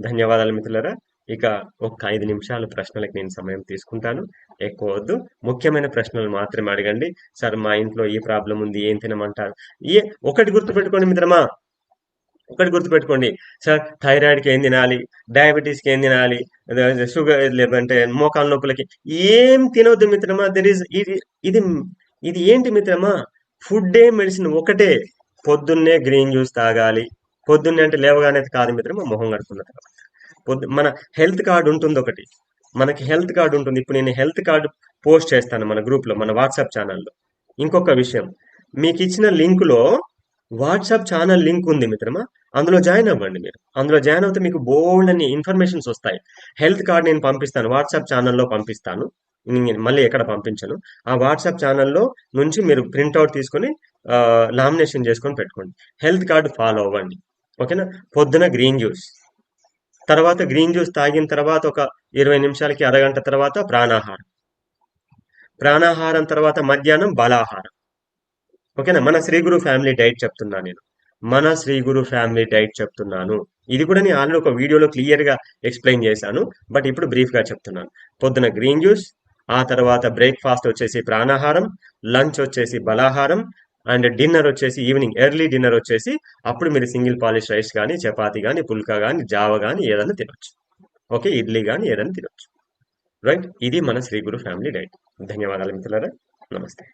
ధన్యవాదాలు మిత్రులారా. ఇక ఒక 5 నిమిషాలు ప్రశ్నలకు నేను సమయం తీసుకుంటాను, ఎక్కువ వద్దు. ముఖ్యమైన ప్రశ్నలు మాత్రమే అడగండి. సార్ మా ఇంట్లో ఈ ప్రాబ్లం ఉంది, ఏం తినమంటారు? ఒకటి గుర్తుపెట్టుకోండి మిత్రమా, ఒకటి గుర్తుపెట్టుకోండి సార్, థైరాయిడ్కి ఏం తినాలి, డయాబెటీస్కి ఏం తినాలి, షుగర్ లేదంటే మోకాల నొప్పులకి ఏం తినొద్దు మిత్రమా. ఇది ఇది ఇది ఏంటి మిత్రమా, ఫుడ్ ఏ మెడిసిన్ ఒకటే. పొద్దున్నే గ్రీన్ జ్యూస్ తాగాలి. పొద్దున్నే అంటే లేవగానే కాదు మిత్రమా, మొహం కడుక్కున్న తర్వాత. మన హెల్త్ కార్డు ఉంటుంది ఒకటి. మనకి హెల్త్ కార్డు ఉంటుంది. ఇప్పుడు నేను హెల్త్ కార్డు పోస్ట్ చేస్తాను మన గ్రూప్లో, మన వాట్సాప్ ఛానల్లో. ఇంకొక విషయం, మీకు ఇచ్చిన లింకులో వాట్సాప్ ఛానల్ లింక్ ఉంది మిత్రమా, అందులో జాయిన్ అవ్వండి. మీరు అందులో జాయిన్ అవుతే మీకు బోల్డ్ అని ఇన్ఫర్మేషన్స్ వస్తాయి. హెల్త్ కార్డ్ నేను పంపిస్తాను, వాట్సాప్ ఛానల్లో పంపిస్తాను. నేను మళ్ళీ ఎక్కడ పంపించను. ఆ వాట్సాప్ ఛానల్లో నుంచి మీరు ప్రింట్అవుట్ తీసుకొని లామినేషన్ చేసుకొని పెట్టుకోండి. హెల్త్ కార్డు ఫాలో అవ్వండి. ఓకేనా. పొద్దున గ్రీన్ జ్యూస్, తర్వాత గ్రీన్ జ్యూస్ తాగిన తర్వాత ఒక 20 నిమిషాలకి అరగంట తర్వాత ప్రాణాహారం. ప్రాణాహారం తర్వాత మధ్యాహ్నం బలాహారం. ఓకేనా. మన శ్రీ గురు ఫ్యామిలీ డైట్ చెప్తున్నా నేను. మన శ్రీ గురు ఫ్యామిలీ డైట్ చెప్తున్నాను. ఇది కూడా నేను ఆల్రెడీ ఒక వీడియోలో క్లియర్ గా ఎక్స్ప్లెయిన్ చేశాను, బట్ ఇప్పుడు బ్రీఫ్ గా చెప్తున్నాను. పొద్దున గ్రీన్ జ్యూస్, ఆ తర్వాత బ్రేక్ఫాస్ట్ వచ్చేసి ప్రాణాహారం, లంచ్ వచ్చేసి బలాహారం, అండ్ డిన్నర్ వచ్చేసి ఈవినింగ్ ఎర్లీ డిన్నర్ వచ్చేసి అప్పుడు మీరు సింగిల్ పాలిష్ రైస్ కానీ, చపాతి కానీ, పుల్కా కానీ, జావ కానీ ఏదైనా తినొచ్చు. ఓకే, ఇడ్లీ కానీ ఏదైనా తినొచ్చు. రైట్. ఇది మన శ్రీ గురు ఫ్యామిలీ డైట్. ధన్యవాదాలు మిత్రులారా. నమస్తే.